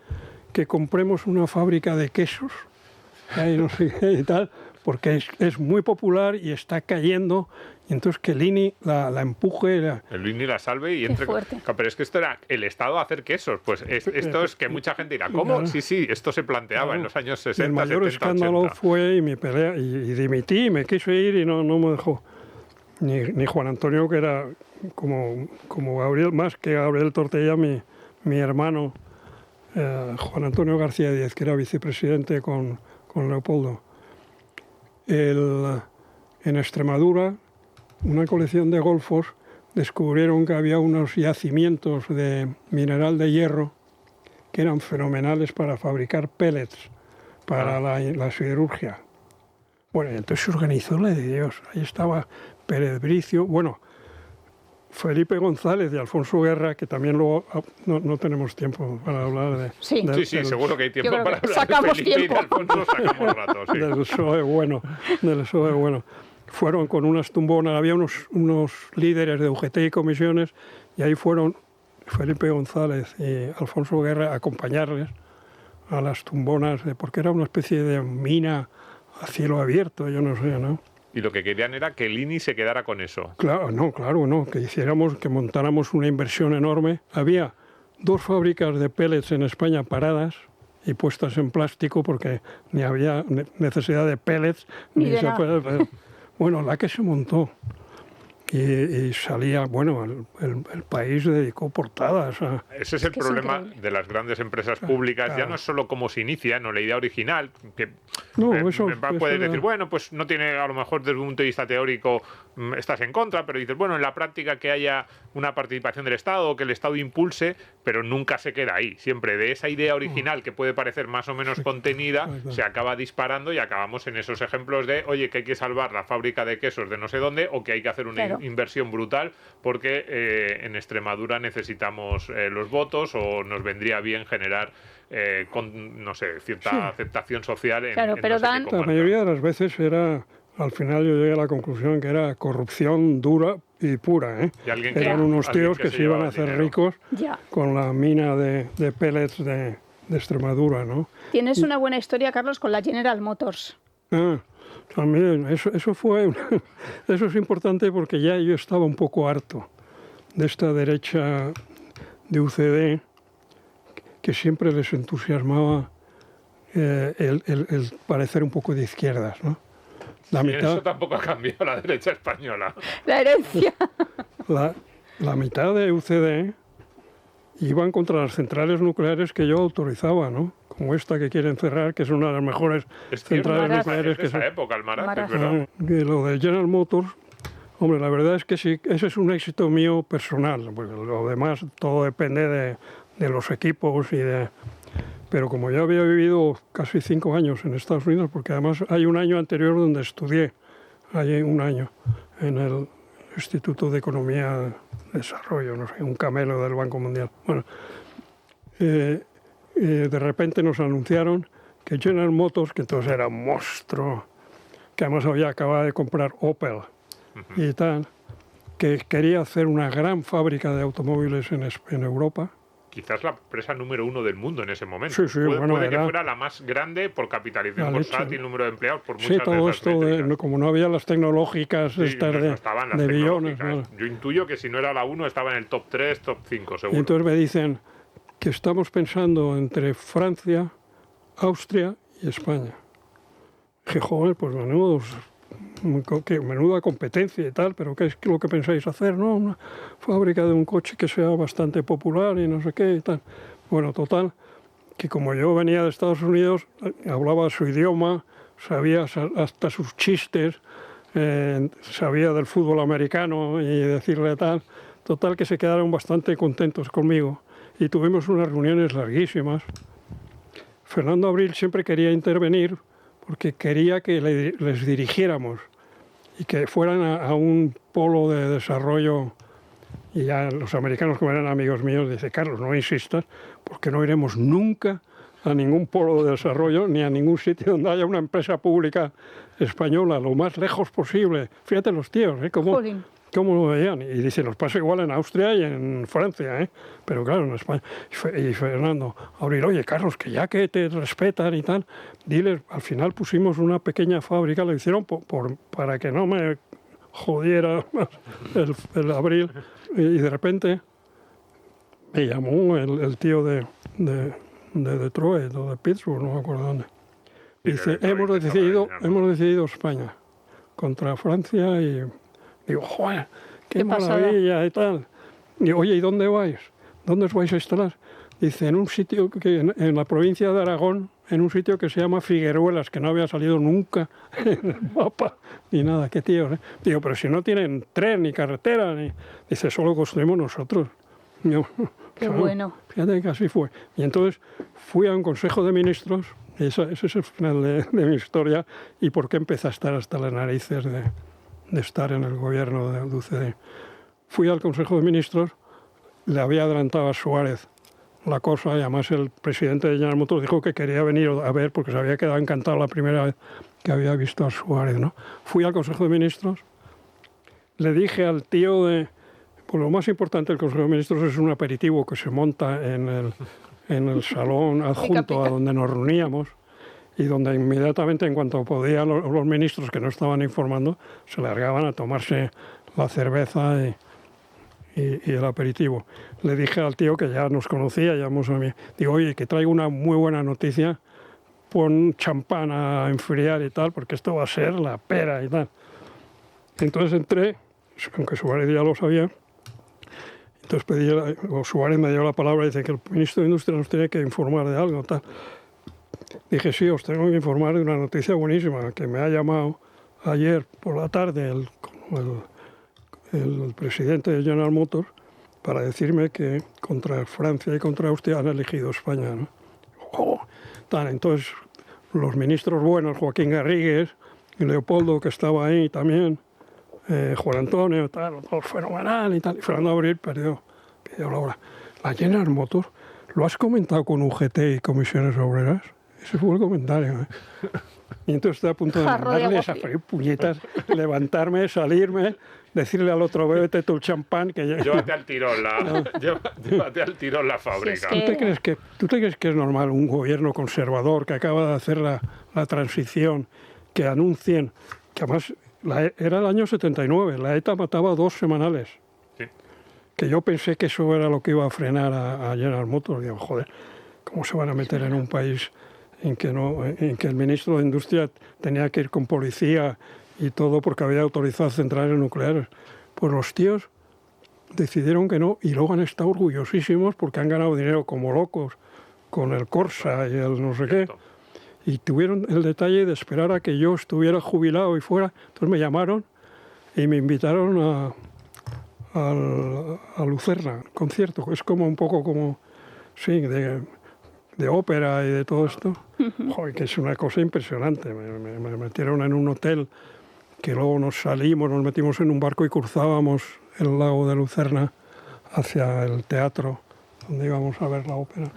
que compremos una fábrica de quesos, no sé qué y tal, porque es muy popular y está cayendo, y entonces que el INI la empuje. El INI la salve y entre. Pero es que esto era el Estado a hacer quesos. Pues esto es que mucha gente dirá, ¿cómo? Claro. Sí, esto se planteaba en los años 60, el mayor 70, escándalo 80. fue y mi pelea, y dimití, me quise ir y no me dejó. Ni Juan Antonio, que era como Gabriel, más que Gabriel Tortella, mi hermano, Juan Antonio García Díez, que era vicepresidente con Leopoldo. En Extremadura, una colección de golfos, descubrieron que había unos yacimientos de mineral de hierro que eran fenomenales para fabricar pellets para la siderurgia. Bueno, y entonces se organizó la de Dios. Ahí estaba Pérez Bricio, Felipe González y Alfonso Guerra, que también luego no tenemos tiempo para hablar de... Sí, seguro que hay tiempo para hablar sacamos de Felipe tiempo. y de Alfonso, sacamos rato, sí. Del PSOE bueno. Fueron con unas tumbonas, había unos líderes de UGT y comisiones, y ahí fueron Felipe González y Alfonso Guerra a acompañarles a las tumbonas, porque era una especie de mina a cielo abierto, yo no sé, ¿no? Y lo que querían era que el INI se quedara con eso. Claro, que montáramos una inversión enorme. Había 2 fábricas de pellets en España paradas y puestas en plástico porque ni había necesidad de pellets. Bueno, la que se montó. Y salía, el país dedicó portadas. Ese es el problema de las grandes empresas públicas. Claro. Ya no es solo cómo se inicia, no la idea original, que puedes decir, pues no tiene, a lo mejor desde un punto de vista teórico estás en contra, pero dices, en la práctica que haya una participación del Estado, que el Estado impulse, pero nunca se queda ahí. Siempre de esa idea original que puede parecer más o menos contenida, se acaba disparando y acabamos en esos ejemplos de, oye, que hay que salvar la fábrica de quesos de no sé dónde o que hay que hacer una inversión brutal porque en Extremadura necesitamos los votos o nos vendría bien generar cierta aceptación social en pero la mayoría de las veces era, al final yo llegué a la conclusión que era corrupción dura y pura, ¿eh? Eran unos tíos que se iban a hacer ricos con la mina de pellets de Extremadura, ¿no? Tienes una buena historia, Carlos, con la General Motors. También, eso es importante porque ya yo estaba un poco harto de esta derecha de UCD que siempre les entusiasmaba el parecer un poco de izquierdas, ¿no? Eso tampoco ha cambiado la derecha española. La herencia. La mitad de UCD iban contra las centrales nucleares que yo autorizaba, ¿no? Como esta que quieren cerrar, que es una de las mejores centrales nucleares que esa época, el Maraz, ¿verdad? Lo de General Motors, hombre, la verdad es que sí, ese es un éxito mío personal, porque lo demás todo depende de los equipos Pero como yo había vivido casi 5 años en Estados Unidos, porque además hay un año anterior donde estudié, hay un año, en el Instituto de Economía y Desarrollo, no sé, un camelo del Banco Mundial. Bueno, de repente nos anunciaron que General Motors, que entonces era un monstruo, que además había acabado de comprar Opel y tal, que quería hacer una gran fábrica de automóviles en Europa, quizás la empresa número 1 del mundo en ese momento. Sí, Puede que fuera la más grande por capitalización bursátil, número de empleados, por muchas sí, todo de esas esto, como no había las tecnológicas sí, estas de billones. ¿No? Yo intuyo que si no era la 1 estaba en el top 3, top 5, seguro. Y entonces me dicen que estamos pensando entre Francia, Austria y España. Dije, joder, pues menuda competencia y tal, pero ¿qué es lo que pensáis hacer? ¿No? Una fábrica de un coche que sea bastante popular y no sé qué y tal. Bueno, total, que como yo venía de Estados Unidos, hablaba su idioma, sabía hasta sus chistes, sabía del fútbol americano y decirle tal. Total, que se quedaron bastante contentos conmigo y tuvimos unas reuniones larguísimas. Fernando Abril siempre quería intervenir porque quería que les dirigiéramos y que fueran a un polo de desarrollo. Y ya los americanos, como eran amigos míos, dice, Carlos, no insistas, porque no iremos nunca a ningún polo de desarrollo ni a ningún sitio donde haya una empresa pública española, lo más lejos posible. Fíjate los tíos, cómo lo veían. Y dice, nos pasa igual en Austria y en Francia, pero claro, en España. Y Fernando Abril, oye, Carlos, que ya que te respetan y tal, diles, al final pusimos una pequeña fábrica, lo hicieron para que no me jodiera el Abril. Y de repente me llamó el tío de Detroit o de Pittsburgh, no me acuerdo dónde. Dice, hemos decidido España contra Francia y digo, joder, qué maravilla y tal. Y oye, ¿y dónde vais? ¿Dónde os vais a instalar? Dice, en un sitio en la provincia de Aragón, en un sitio que se llama Figueruelas, que no había salido nunca en el mapa, ni nada, qué tío, ¿eh? Digo, pero si no tienen tren ni carretera, dice, solo construimos nosotros. Yo, qué bueno. Fíjate que así fue. Y entonces fui a un consejo de ministros, y ese es el final de mi historia, y por qué empecé a estar hasta las narices de estar en el gobierno de UCD. Fui al Consejo de Ministros, le había adelantado a Suárez la cosa, y además el presidente de General Motors dijo que quería venir a ver porque se había quedado encantado la primera vez que había visto a Suárez, ¿no? Fui al Consejo de Ministros, le dije al tío pues lo más importante del Consejo de Ministros es un aperitivo que se monta en el salón adjunto a donde nos reuníamos, y donde inmediatamente, en cuanto podían los ministros que no estaban informando, se largaban a tomarse la cerveza y el aperitivo. Le dije al tío que ya nos conocía, digo, oye, que traigo una muy buena noticia, pon champán a enfriar y tal, porque esto va a ser la pera y tal. Entonces entré, aunque Suárez ya lo sabía, entonces Suárez me dio la palabra y dice que el ministro de Industria nos tiene que informar de algo, tal. Dije, sí, os tengo que informar de una noticia buenísima, que me ha llamado ayer por la tarde el presidente de General Motors para decirme que contra Francia y contra Austria han elegido España, ¿no? Entonces, los ministros buenos, Joaquín Garrigues y Leopoldo, que estaba ahí también, Juan Antonio, tal, todo fenomenal y tal. Y Fernando Abril pidió la hora. La General Motors, ¿lo has comentado con UGT y Comisiones Obreras? Ese fue el comentario. Y entonces estoy a punto de mandarle a freír puñetas, levantarme, salirme, decirle al otro, bébete tu champán. Llévate al tirón la fábrica. ¿Tú te crees que es normal un gobierno conservador que acaba de hacer la transición, que anuncien, que además era el año 79, la ETA mataba 2 semanales? Sí. Que yo pensé que eso era lo que iba a frenar a General Motors. Digo, joder, ¿cómo se van a meter en un país en que el ministro de Industria tenía que ir con policía y todo porque había autorizado centrales nucleares? Pues los tíos decidieron que no, y luego han estado orgullosísimos porque han ganado dinero como locos con el Corsa y el no sé qué, y tuvieron el detalle de esperar a que yo estuviera jubilado y fuera. Entonces me llamaron y me invitaron a Lucerna, concierto. Es como un poco como, sí, de ópera y de todo esto. Joder, que es una cosa impresionante. Me metieron en un hotel que luego nos metimos en un barco y cruzábamos el lago de Lucerna hacia el teatro donde íbamos a ver la ópera.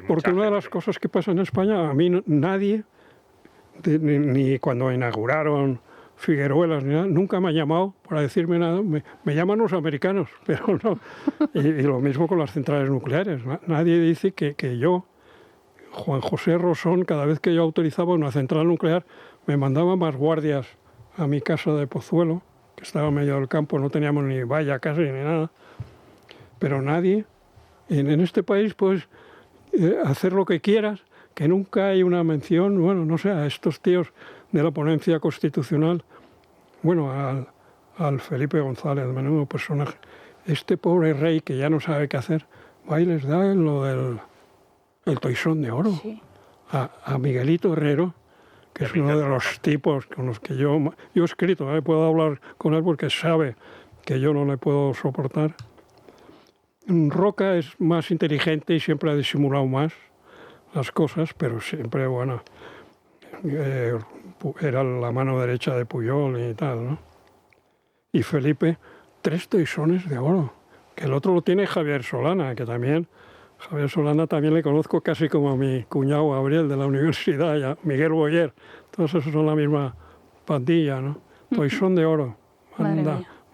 Porque una de las cosas que pasa en España, a mí nadie, ni cuando inauguraron Figueruelas ni nada, nunca me ha llamado para decirme nada. Me llaman los americanos, pero no. Y lo mismo con las centrales nucleares. Nadie dice que yo, Juan José Rosón, cada vez que yo autorizaba una central nuclear, me mandaba más guardias a mi casa de Pozuelo, que estaba en medio del campo, no teníamos ni valla casi ni nada. Pero nadie, en este país puedes hacer lo que quieras, que nunca hay una mención, bueno, no sé, a estos tíos de la ponencia constitucional, bueno, al Felipe González, menudo personaje. Este pobre rey que ya no sabe qué hacer, va y les da lo del el toisón de oro. Sí. A Miguelito Herrero, que es uno de los tipos con los que yo he escrito, puedo hablar con él porque sabe que yo no le puedo soportar. Roca es más inteligente y siempre ha disimulado más las cosas, pero siempre, bueno, era la mano derecha de Pujol y tal, ¿no? Y Felipe, 3 toisones de oro, que el otro lo tiene Javier Solana, que también, Javier Solana también le conozco casi como a mi cuñado Gabriel de la universidad, ya, Miguel Boyer, todos esos son la misma pandilla, ¿no? Toisón de oro,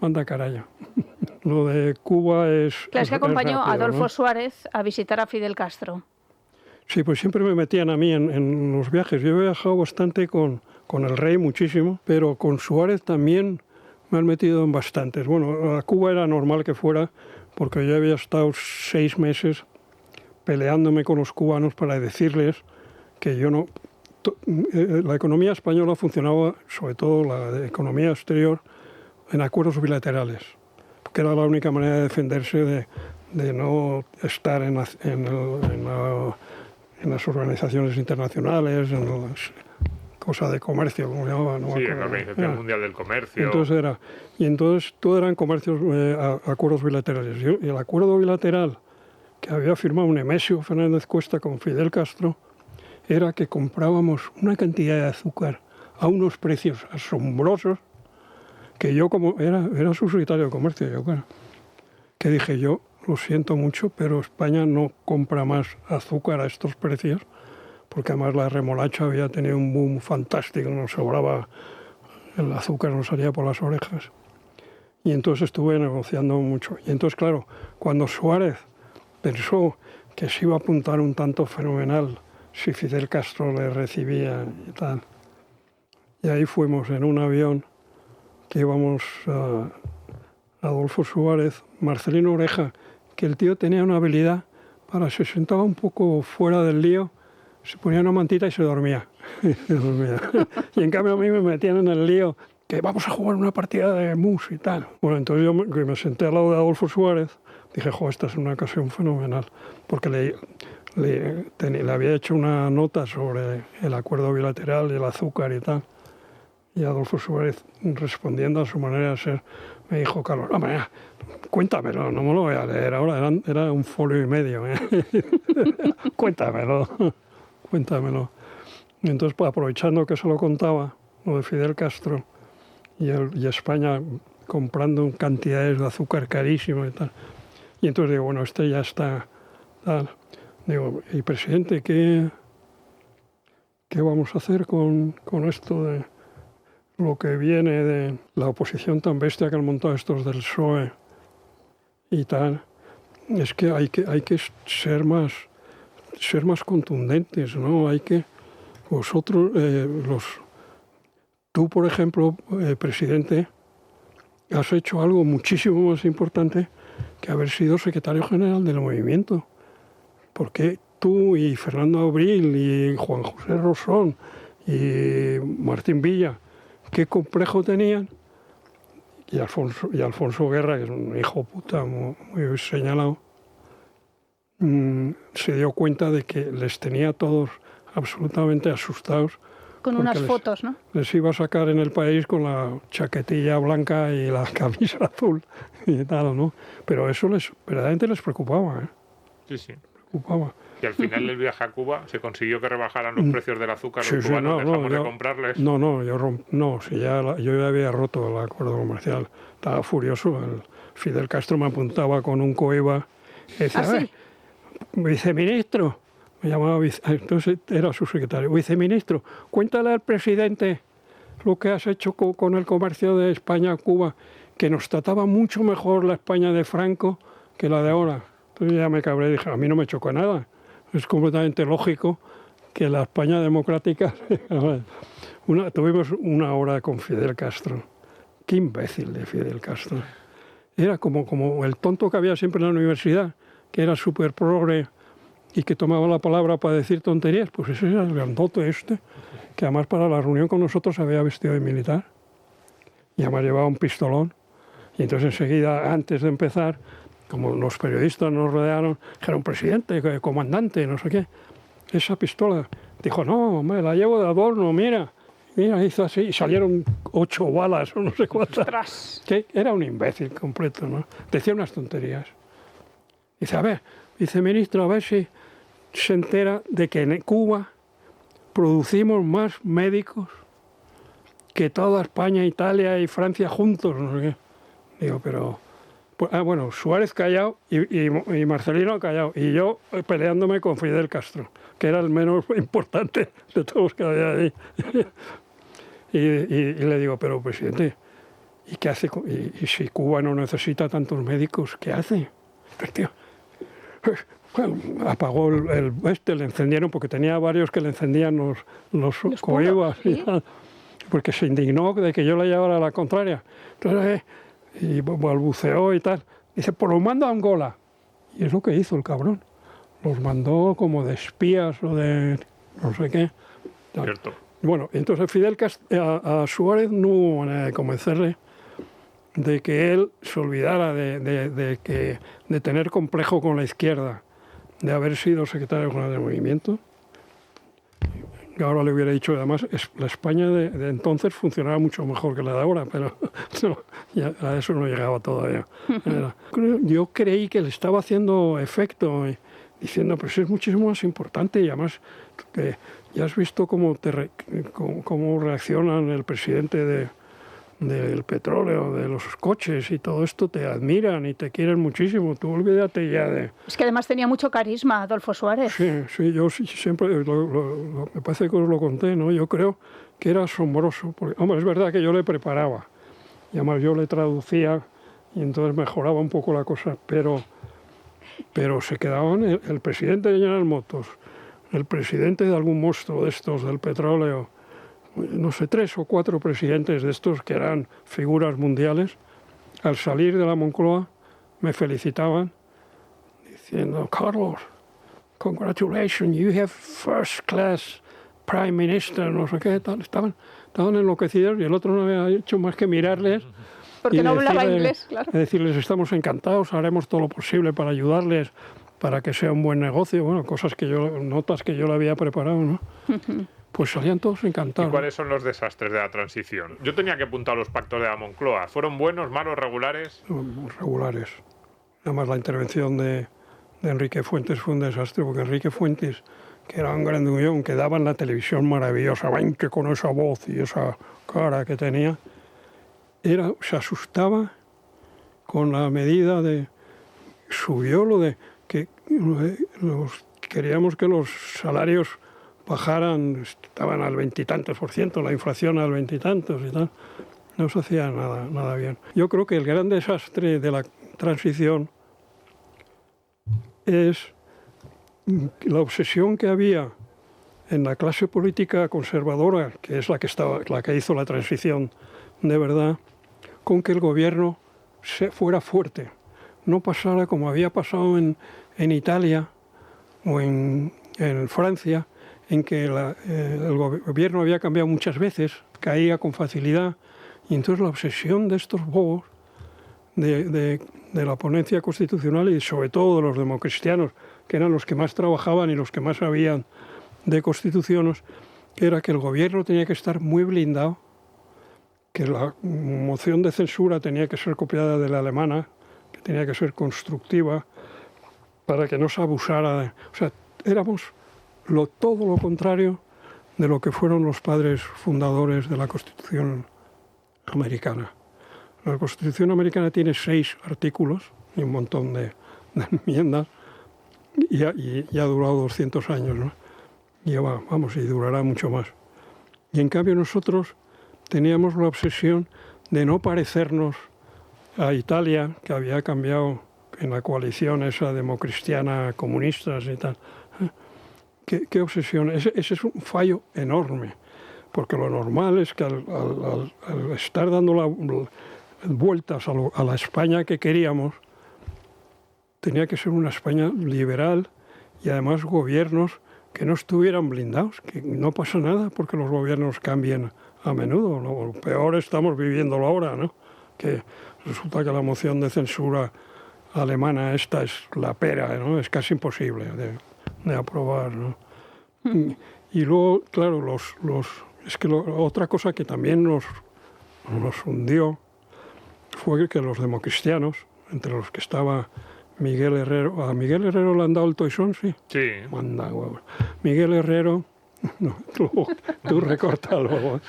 manda carallo. Lo de Cuba es... Claro, es que acompañó rápido, a Adolfo ¿no? Suárez a visitar a Fidel Castro. Sí, pues siempre me metían a mí en los viajes. Yo he viajado bastante con el rey, muchísimo, pero con Suárez también me han metido en bastantes. Bueno, a Cuba era normal que fuera, porque yo había estado 6 meses peleándome con los cubanos para decirles que yo no... La economía española funcionaba, sobre todo la economía exterior, en acuerdos bilaterales, porque era la única manera de defenderse de no estar en las organizaciones internacionales, en las cosas de comercio, como llamaban. Sí, en la Organización Mundial del Comercio. Entonces todo eran comercios, acuerdos bilaterales. Y el acuerdo bilateral que había firmado Nemesio Fernández Cuesta con Fidel Castro era que comprábamos una cantidad de azúcar a unos precios asombrosos, que yo como era subsecretario de Comercio, yo claro, que dije yo, lo siento mucho, pero España no compra más azúcar a estos precios, porque además la remolacha había tenido un boom fantástico, nos sobraba, el azúcar nos salía por las orejas. Y entonces estuve negociando mucho. Y entonces, claro, cuando Suárez pensó que se iba a apuntar un tanto fenomenal si Fidel Castro le recibía y tal, y ahí fuimos en un avión que íbamos a Adolfo Suárez, Marcelino Oreja, que el tío tenía una habilidad para, se sentaba un poco fuera del lío, se ponía una mantita y se dormía. Y en cambio a mí me metían en el lío, que vamos a jugar una partida de mus y tal. Bueno, entonces yo me senté al lado de Adolfo Suárez, dije, esta es una ocasión fenomenal, porque le había hecho una nota sobre el acuerdo bilateral y el azúcar y tal. Y Adolfo Suárez, respondiendo a su manera de ser, me dijo, Carlos, hombre, cuéntamelo, no me lo voy a leer ahora, era 1,5 folios. Cuéntamelo. Y entonces, pues, aprovechando que se lo contaba, lo de Fidel Castro y España comprando cantidades de azúcar carísimo y tal. Y entonces digo, bueno, ya está tal. Digo, y presidente, ¿qué vamos a hacer con esto de lo que viene de la oposición tan bestia que han montado estos del PSOE y tal? Es que hay que ser más contundentes, ¿no? Hay que vosotros, tú, por ejemplo, presidente, has hecho algo muchísimo más importante que haber sido secretario general del movimiento. Porque tú y Fernando Abril y Juan José Rosón y Martín Villa, qué complejo tenían, y Alfonso Guerra, que es un hijo puta muy señalado, se dio cuenta de que les tenía a todos absolutamente asustados. Con unas fotos, ¿no? Les iba a sacar en el país con la chaquetilla blanca y la camisa azul y tal, ¿no? Pero eso verdaderamente les preocupaba, ¿eh? Sí. Preocupaba. Y al final del viaje a Cuba se consiguió que rebajaran los precios del azúcar, los cubanos dejamos de comprarles. Yo ya había roto el acuerdo comercial. Estaba furioso. Fidel Castro me apuntaba con un coeva y decía, ¿Ah, sí? Viceministro, me llamaba, entonces era su secretario, viceministro, cuéntale al presidente lo que has hecho con el comercio de España a Cuba, que nos trataba mucho mejor la España de Franco que la de ahora. Entonces ya me cabré y dije, a mí no me chocó nada. Es completamente lógico que la España democrática... Tuvimos una hora con Fidel Castro. Qué imbécil de Fidel Castro. Era como el tonto que había siempre en la universidad, que era súper progre y que tomaba la palabra para decir tonterías. Pues ese era el grandote este, que además para la reunión con nosotros se había vestido de militar y además llevaba un pistolón. Y entonces enseguida, antes de empezar, como los periodistas nos rodearon, dijeron, presidente, comandante, no sé qué, esa pistola. Dijo, no, me la llevo de adorno, mira. Mira, hizo así y salieron 8 balas o no sé cuántas. ¡Ostras! Que era un imbécil completo, ¿no? Decía unas tonterías. Dice, a ver, viceministro, a ver si se entera de que en Cuba producimos más médicos que toda España, Italia y Francia juntos, no sé qué. Digo, pero... Pues, bueno, Suárez callado y Marcelino callado. Y yo peleándome con Fidel Castro, que era el menos importante de todos los que había ahí. y le digo, pero presidente, ¿y qué hace? Y si Cuba no necesita tantos médicos, ¿qué hace? Pues, tío, bueno, apagó le encendieron, porque tenía varios que le encendían los cohibas, ¿sí? Porque se indignó de que yo le llevara la contraria. Entonces, y balbuceó y tal. Dice, pues los mando a Angola. Y es lo que hizo el cabrón. Los mandó como de espías o de no sé qué. Cierto. Bueno, entonces Fidel a Suárez no hubo manera de convencerle de que él se olvidara de tener complejo con la izquierda, de haber sido secretario general del movimiento. Y ahora le hubiera dicho, además, la España de entonces funcionaba mucho mejor que la de ahora, pero no, ya a eso no llegaba todavía. Yo creí que le estaba haciendo efecto, diciendo, pues es muchísimo más importante y además que ya has visto cómo reaccionan el presidente del petróleo, de los coches y todo esto, te admiran y te quieren muchísimo. Tú olvídate ya de... Es que además tenía mucho carisma Adolfo Suárez. Sí, yo siempre, me parece que os lo conté, ¿no? Yo creo que era asombroso. Porque, hombre, es verdad que yo le preparaba. Y además yo le traducía y entonces mejoraba un poco la cosa. Pero se quedaban el presidente de General Motors, el presidente de algún monstruo de estos, del petróleo, no sé, 3 o 4 presidentes de estos que eran figuras mundiales, al salir de la Moncloa me felicitaban diciendo, Carlos, congratulations, you have first class prime minister, no sé qué, tal. Estaban enloquecidos y el otro no había hecho más que mirarles. Porque no hablaba inglés, claro. Decirles, estamos encantados, haremos todo lo posible para ayudarles, para que sea un buen negocio. Bueno, notas que yo le había preparado, ¿no? Pues salían todos encantados. ¿Y cuáles son los desastres de la transición? Yo tenía que apuntar los pactos de la Moncloa. ¿Fueron buenos, malos, regulares? Regulares. Además, la intervención de Enrique Fuentes fue un desastre, porque Enrique Fuentes, que era un grandullón, que daba en la televisión maravillosa, que con esa voz y esa cara que tenía, se asustaba con la medida de... Subió lo de que queríamos que los salarios bajaran, estaban al 20 y tantos %, la inflación al 20 y tantos y tal. No se hacía nada bien. Yo creo que el gran desastre de la transición es la obsesión que había en la clase política conservadora, que es la que hizo la transición de verdad, con que el gobierno fuera fuerte. No pasara como había pasado en Italia o en Francia, en que el gobierno había cambiado muchas veces, caía con facilidad, y entonces la obsesión de estos bobos, de la ponencia constitucional y sobre todo de los democristianos, que eran los que más trabajaban y los que más sabían de constituciones, era que el gobierno tenía que estar muy blindado, que la moción de censura tenía que ser copiada de la alemana, que tenía que ser constructiva, para que no se abusara. O sea, éramos todo lo contrario de lo que fueron los padres fundadores de la Constitución americana. La Constitución americana tiene 6 artículos y un montón de enmiendas y ha durado 200 años, ¿no? Y durará mucho más. Y en cambio nosotros teníamos la obsesión de no parecernos a Italia, que había cambiado en la coalición esa democristiana, comunistas y tal. ¿Qué obsesión? Ese es un fallo enorme, porque lo normal es que al estar dando vueltas a la España que queríamos, tenía que ser una España liberal y además gobiernos que no estuvieran blindados, que no pasa nada porque los gobiernos cambien a menudo. Lo peor estamos viviéndolo ahora, ¿no? Que resulta que la moción de censura alemana esta es la pera, ¿no? Es casi imposible de aprobar, ¿no? Y luego, claro, otra cosa que también nos hundió fue que los democristianos, entre los que estaba Miguel Herrero, ¿a Miguel Herrero le han dado el toisón? Sí. Sí. Manda, huevo. Miguel Herrero, no, tú recórtalo.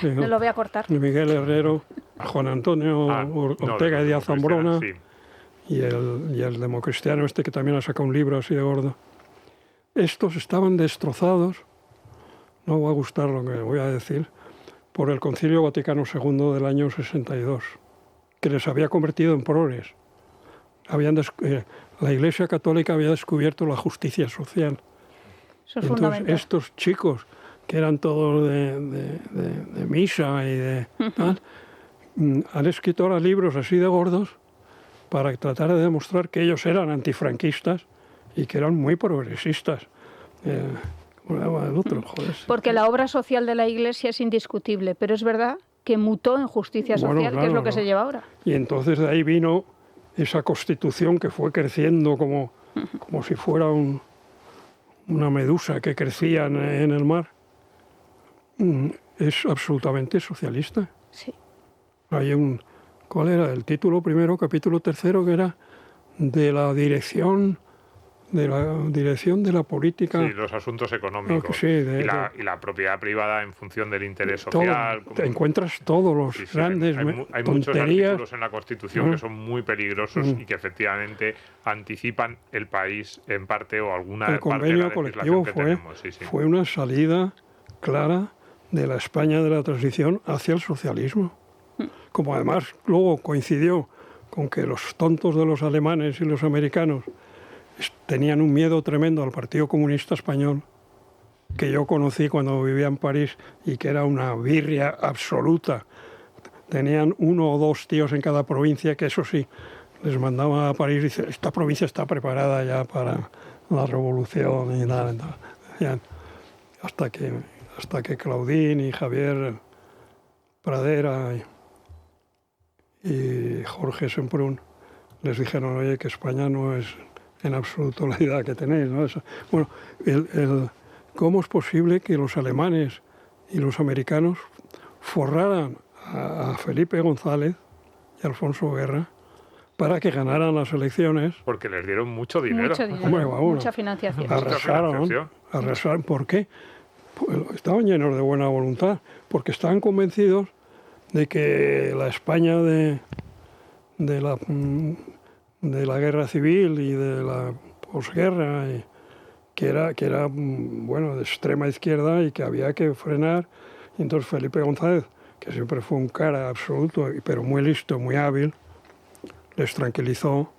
No lo voy a cortar. Miguel Herrero, Juan Antonio Ortega y Díaz Zambrona, sí. y el democristiano este que también ha sacado un libro así de gordo. Estos estaban destrozados, no va a gustar lo que voy a decir, por el Concilio Vaticano II del año 62, que les había convertido en progres. La Iglesia Católica había descubierto la justicia social. Eso es entonces fundamental. estos chicos, que eran todos de misa y de tal, han escrito ahora libros así de gordos para tratar de demostrar que ellos eran antifranquistas y que eran muy progresistas. ¿Cómo se llama el otro? Joder. Porque la obra social de la Iglesia es indiscutible, pero es verdad que mutó en justicia social, que es lo que se lleva ahora. Y entonces de ahí vino esa Constitución que fue creciendo como si fuera una medusa que crecía en el mar. Es absolutamente socialista. Sí. Hay ¿cuál era? El título primero, capítulo tercero, que era de la dirección de la política. Sí, los asuntos económicos. Sí, y la propiedad privada en función del interés social. Te encuentras todos los grandes hay muchos tonterías. artículos en la Constitución que son muy peligrosos y que efectivamente anticipan el país en parte o alguna el parte de la colectivo legislación que tenemos. Fue una salida clara de la España de la transición hacia el socialismo. Como además luego coincidió con que los tontos de los alemanes y los americanos tenían un miedo tremendo al Partido Comunista Español, que yo conocí cuando vivía en París y que era una birria absoluta. Tenían 1 o 2 tíos en cada provincia que eso sí, les mandaban a París y dicen, esta provincia está preparada ya para la revolución y nada. Hasta que Claudín y Javier Pradera y Jorge Semprún les dijeron, oye, que España no es en absoluto la idea que tenéis, ¿no? Bueno, ¿cómo es posible que los alemanes y los americanos forraran a Felipe González y Alfonso Guerra para que ganaran las elecciones? Porque les dieron mucho dinero. Hombre, mucha financiación. Arrasaron. ¿Por qué? Pues estaban llenos de buena voluntad, porque estaban convencidos de que la España de la guerra civil y de la posguerra, que era bueno, de extrema izquierda y que había que frenar. Y entonces Felipe González, que siempre fue un cara absoluto, pero muy listo, muy hábil, les tranquilizó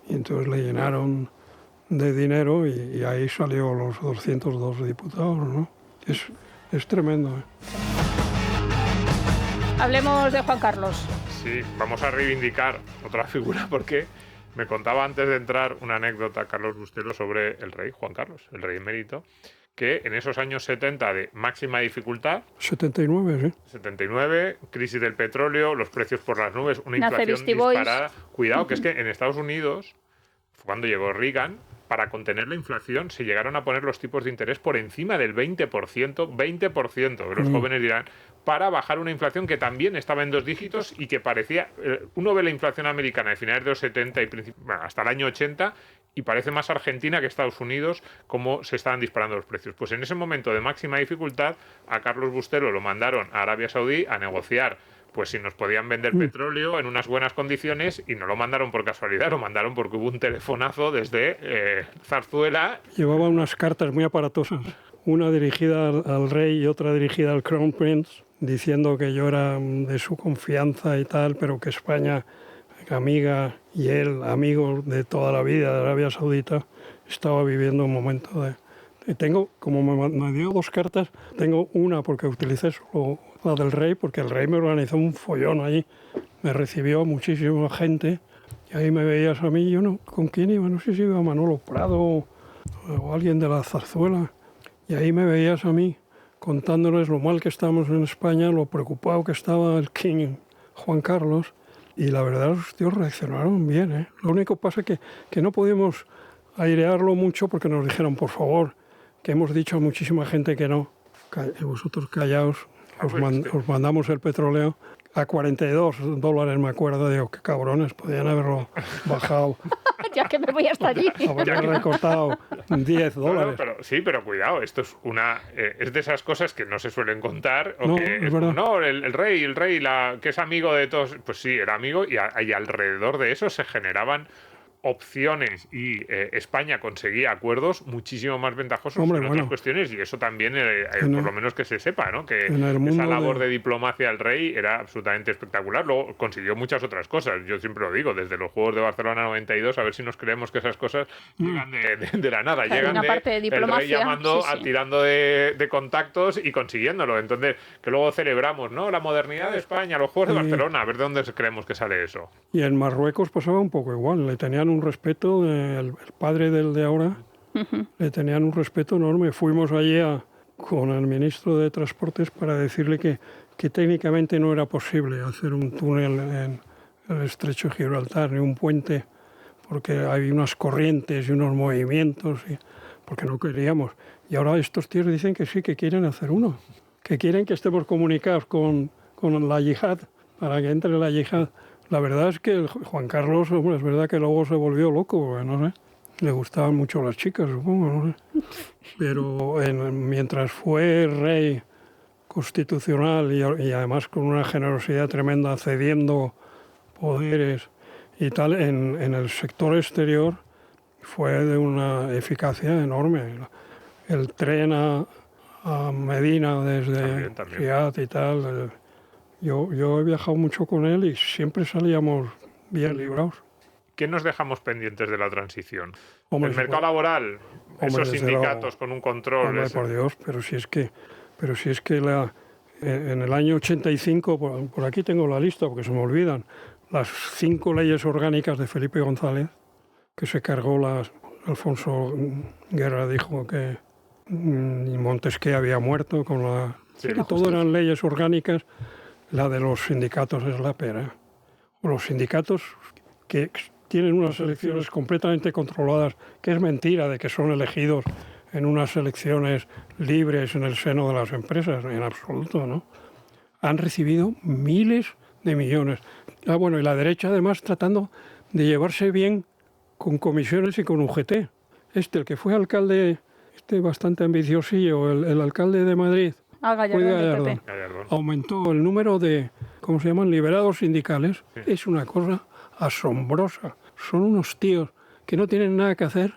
y entonces le llenaron de dinero y ahí salió los 202 diputados, ¿no? Es tremendo, ¿eh? Hablemos de Juan Carlos. Sí, vamos a reivindicar otra figura porque me contaba antes de entrar una anécdota Carlos Bustelo sobre el rey Juan Carlos, el rey emérito, que en esos años 70 de máxima dificultad, 79, ¿sí? 79, crisis del petróleo, los precios por las nubes, una inflación disparada. Cuidado, que es que en Estados Unidos, cuando llegó Reagan, para contener la inflación se llegaron a poner los tipos de interés por encima del 20%, los jóvenes dirán, para bajar una inflación que también estaba en 2 dígitos y que parecía... uno ve la inflación americana de finales de los 70 y hasta el año 80 y parece más Argentina que Estados Unidos cómo se estaban disparando los precios. Pues en ese momento de máxima dificultad a Carlos Bustelo lo mandaron a Arabia Saudí a negociar pues si nos podían vender petróleo en unas buenas condiciones y no lo mandaron por casualidad, lo mandaron porque hubo un telefonazo desde Zarzuela. Llevaba unas cartas muy aparatosas. una dirigida al rey y otra dirigida al Crown Prince, diciendo que yo era de su confianza y tal, pero que España, amiga, y él, amigo de toda la vida de Arabia Saudita, estaba viviendo un momento de... Tengo, como me dio 2 cartas, tengo una porque utilicé solo la del rey, porque el rey me organizó un follón allí, me recibió muchísima gente, y ahí me veías a mí, yo no, ¿con quién iba? No sé si iba Manolo Prado o alguien de la Zarzuela, y ahí me veías a mí contándoles lo mal que estábamos en España, lo preocupado que estaba el King Juan Carlos, y la verdad los tíos reaccionaron bien, ¿eh? Lo único que pasa es que no pudimos airearlo mucho porque nos dijeron, por favor, que hemos dicho a muchísima gente que no, vosotros callaos, os mandamos el petróleo a $42, me acuerdo, digo, qué cabrones, podían haberlo bajado. Ya que me voy hasta allí. Haberle recortado $10. Bueno, pero cuidado, esto es es de esas cosas que no se suelen contar. O No, que es verdad. No, el rey, que es amigo de todos, pues sí, era amigo, y alrededor de eso se generaban opciones y España conseguía acuerdos muchísimo más ventajosos en otras cuestiones, y eso también, por lo menos que se sepa, ¿no? Que esa labor de diplomacia del rey era absolutamente espectacular. Luego consiguió muchas otras cosas, yo siempre lo digo, desde los Juegos de Barcelona 92, a ver si nos creemos que esas cosas llegan de la nada, llegan de el rey llamando, tirando de contactos y consiguiéndolo. Entonces, que luego celebramos, ¿no?, la modernidad de España, los Juegos de Barcelona, a ver de dónde creemos que sale eso. Y en Marruecos pasaba un poco igual, le tenían un respeto, el padre del de ahora, le tenían un respeto enorme. Fuimos allí con el ministro de Transportes para decirle que técnicamente no era posible hacer un túnel en el estrecho de Gibraltar, ni un puente, porque hay unas corrientes y unos movimientos, porque no queríamos. Y ahora estos tíos dicen que sí, que quieren hacer uno, que quieren que estemos comunicados con la yihad, para que entre la yihad. La verdad es que Juan Carlos, hombre, es verdad que luego se volvió loco, no sé. Le gustaban mucho las chicas, supongo, no sé. Pero mientras fue rey constitucional y además con una generosidad tremenda, cediendo poderes y tal, en el sector exterior fue de una eficacia enorme. El tren a Medina desde Riad y tal... Yo he viajado mucho con él y siempre salíamos bien librados. ¿Qué nos dejamos pendientes de la transición? Hombre, el mercado laboral, esos sindicatos con un control... Hombre, por Dios, pero si es que en el año 85, por aquí tengo la lista porque se me olvidan, las 5 leyes orgánicas de Felipe González, que se cargó Alfonso Guerra dijo que Montesquieu había muerto con la... Sí, todo eran leyes orgánicas. La de los sindicatos es la pera. Los sindicatos que tienen unas elecciones completamente controladas, que es mentira de que son elegidos en unas elecciones libres en el seno de las empresas, en absoluto, ¿no? Han recibido miles de millones. Bueno, y la derecha además tratando de llevarse bien con comisiones y con UGT. El que fue alcalde, bastante ambiciosillo, el alcalde de Madrid, Gallardón. Aumentó el número de, ¿cómo se llaman?, liberados sindicales. Sí. Es una cosa asombrosa. Son unos tíos que no tienen nada que hacer,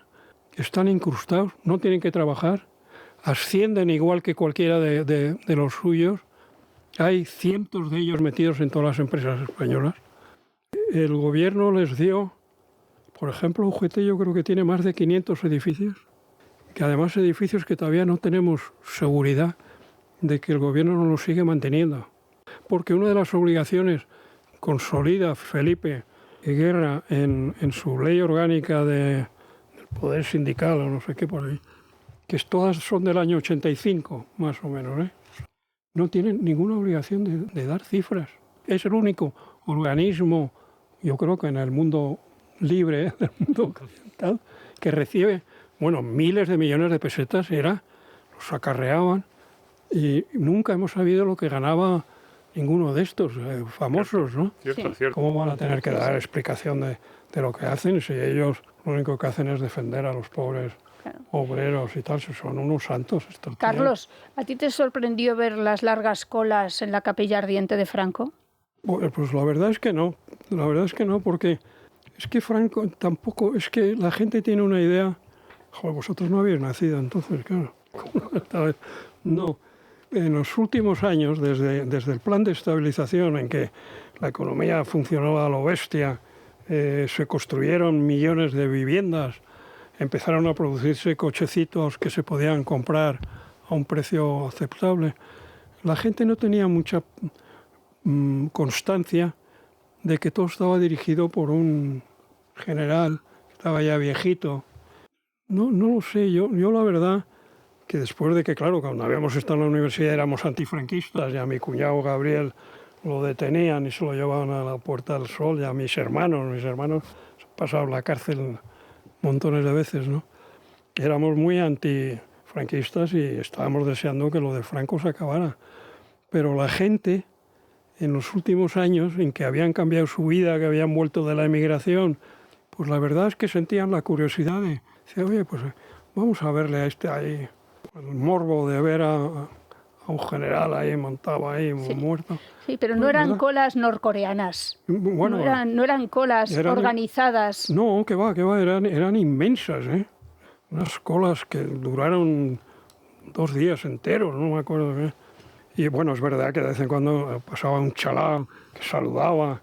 que están incrustados, no tienen que trabajar, ascienden igual que cualquiera de los suyos. Hay cientos de ellos metidos en todas las empresas españolas. El gobierno les dio, por ejemplo, UGT yo creo que tiene más de 500 edificios, que además edificios que todavía no tenemos seguridad de que el gobierno no lo sigue manteniendo. Porque una de las obligaciones consolida Felipe Guerra en su ley orgánica del poder sindical o no sé qué por ahí, que todas son del año 85, más o menos, no tienen ninguna obligación de dar cifras. Es el único organismo, yo creo que en el mundo libre, del mundo occidental, que recibe, miles de millones de pesetas, los acarreaban, y nunca hemos sabido lo que ganaba ninguno de estos famosos, ¿no? Cierto. ¿Cómo van a tener que dar explicación de lo que hacen si ellos lo único que hacen es defender a los pobres obreros y tal? Son unos santos estos. Carlos, ¿a ti te sorprendió ver las largas colas en la Capilla Ardiente de Franco? Pues la verdad es que no. La verdad es que no, porque es que Franco tampoco... Es que la gente tiene una idea... Joder, vosotros no habéis nacido entonces, claro. No, en los últimos años, desde el plan de estabilización en que la economía funcionaba a lo bestia, se construyeron millones de viviendas, empezaron a producirse cochecitos que se podían comprar a un precio aceptable. La gente no tenía mucha constancia de que todo estaba dirigido por un general que estaba ya viejito. No lo sé, yo la verdad que después de que, claro, cuando habíamos estado en la universidad éramos antifranquistas y a mi cuñado Gabriel lo detenían y se lo llevaban a la Puerta del Sol, y a mis hermanos pasaron la cárcel montones de veces, ¿no? Éramos muy antifranquistas y estábamos deseando que lo de Franco se acabara. Pero la gente, en los últimos años, en que habían cambiado su vida, que habían vuelto de la emigración, pues la verdad es que sentían la curiosidad de decir, oye, pues vamos a verle a este ahí, el morbo de ver a un general ahí montado ahí, sí, muerto. Sí, pero no eran colas norcoreanas. Bueno, no eran colas organizadas. No, que va, eran inmensas, ¿eh? Unas colas que duraron 2 días enteros, no me acuerdo qué. Y bueno, es verdad que de vez en cuando pasaba un chalán que saludaba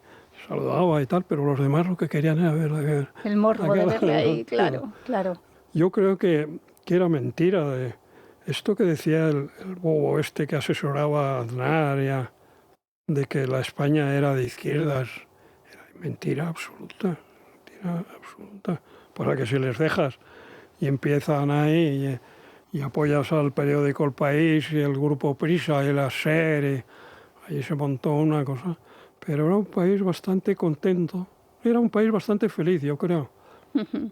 y tal, pero los demás lo que querían era ver el morbo de verle ahí, claro. Yo creo que era mentira de esto que decía el bobo este que asesoraba a Aznar, de que la España era de izquierdas. Era mentira absoluta. Para que si les dejas y empiezan ahí y apoyas al periódico El País y el grupo Prisa y la SER, y ahí se montó una cosa. Pero era un país bastante contento, era un país bastante feliz, yo creo,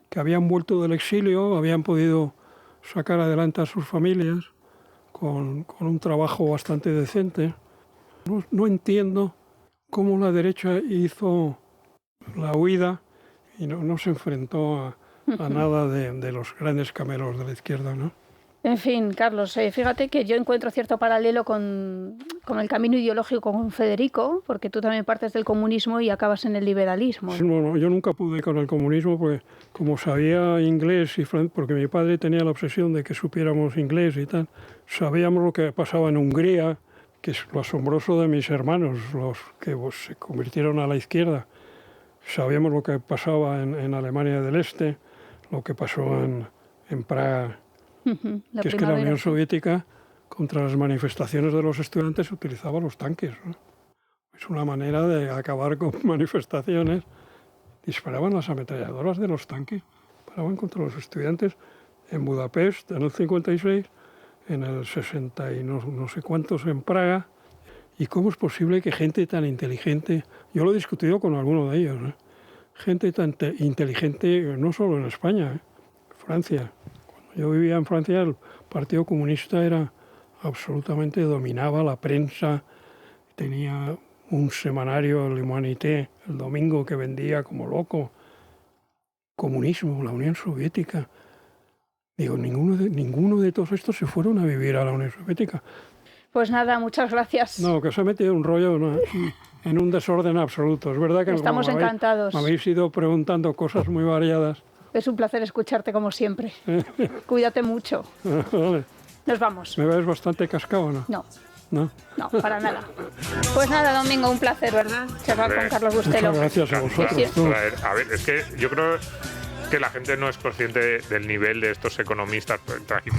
que habían vuelto del exilio, habían podido sacar adelante a sus familias con un trabajo bastante decente. No entiendo cómo la derecha hizo la huida y no se enfrentó a nada de los grandes camelos de la izquierda, ¿no? En fin, Carlos, fíjate que yo encuentro cierto paralelo con el camino ideológico con Federico, porque tú también partes del comunismo y acabas en el liberalismo. Sí, bueno, yo nunca pude con el comunismo porque como sabía inglés y porque mi padre tenía la obsesión de que supiéramos inglés y tal, sabíamos lo que pasaba en Hungría, que es lo asombroso de mis hermanos, los que se convirtieron a la izquierda. Sabíamos lo que pasaba en Alemania del Este, lo que pasó en Praga, que es que la Unión Soviética, contra las manifestaciones de los estudiantes, utilizaba los tanques, ¿no? Es una manera de acabar con manifestaciones. Disparaban las ametralladoras de los tanques, paraban contra los estudiantes en Budapest en el 56, en el 60 y no sé cuántos en Praga. ¿Y cómo es posible que gente tan inteligente, yo lo he discutido con alguno de ellos, ¿eh? Gente tan inteligente, no solo en España, Francia. Yo vivía en Francia, el Partido Comunista absolutamente dominaba la prensa, tenía un semanario, el Humanité, el domingo, que vendía como loco. Comunismo, la Unión Soviética. Digo, ninguno de todos estos se fueron a vivir a la Unión Soviética. Pues nada, muchas gracias. No, que se ha metido un rollo en un desorden absoluto. Es verdad que estamos encantados. Me habéis ido preguntando cosas muy variadas. Es un placer escucharte como siempre. Cuídate mucho. Vale. Nos vamos. ¿Me ves bastante cascado, no? No. ¿No? No, para nada. Pues nada, Domingo, un placer, ¿verdad? Charlar con Carlos Bustelo. Muchas gracias a vosotros. Sí. A ver, es que yo creo que la gente no es consciente del nivel de estos economistas.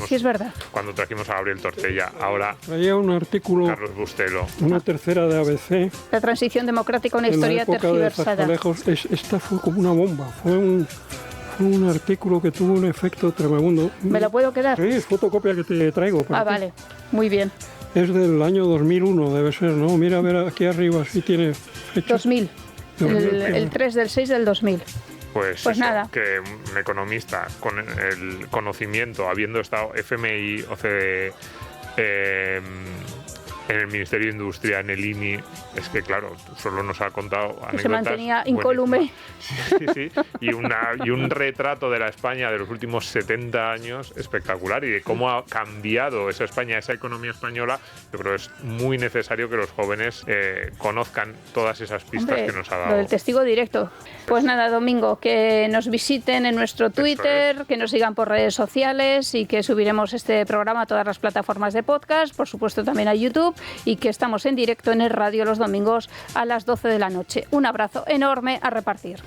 Sí, es verdad. Cuando trajimos a Gabriel Tortella, ahora traía un artículo, Carlos Bustelo, una tercera de ABC. La transición democrática, una historia tergiversada. Esta fue como una bomba. Fue un artículo que tuvo un efecto tremendo. ¿Me lo puedo quedar? Sí, es fotocopia que te traigo. Vale. Muy bien. Es del año 2001, debe ser, ¿no? Mira, a ver, aquí arriba sí tiene fecha. 2000. El 3 del 6 del 2000. Pues eso, nada. Que un economista con el conocimiento, habiendo estado FMI, OCDE, en el Ministerio de Industria, en el INI, Es que, claro, solo nos ha contado anécdotas. Que se mantenía incólume. Sí. Y un retrato de la España de los últimos 70 años espectacular, y de cómo ha cambiado esa España, esa economía española. Yo creo que es muy necesario que los jóvenes conozcan todas esas pistas que nos ha dado. Lo del testigo directo. Pues nada, Domingo, que nos visiten en nuestro Twitter, que nos sigan por redes sociales y que subiremos este programa a todas las plataformas de podcast, por supuesto también a YouTube, y que estamos en directo en el radio los domingos a las 12 de la noche. Un abrazo enorme a repartir.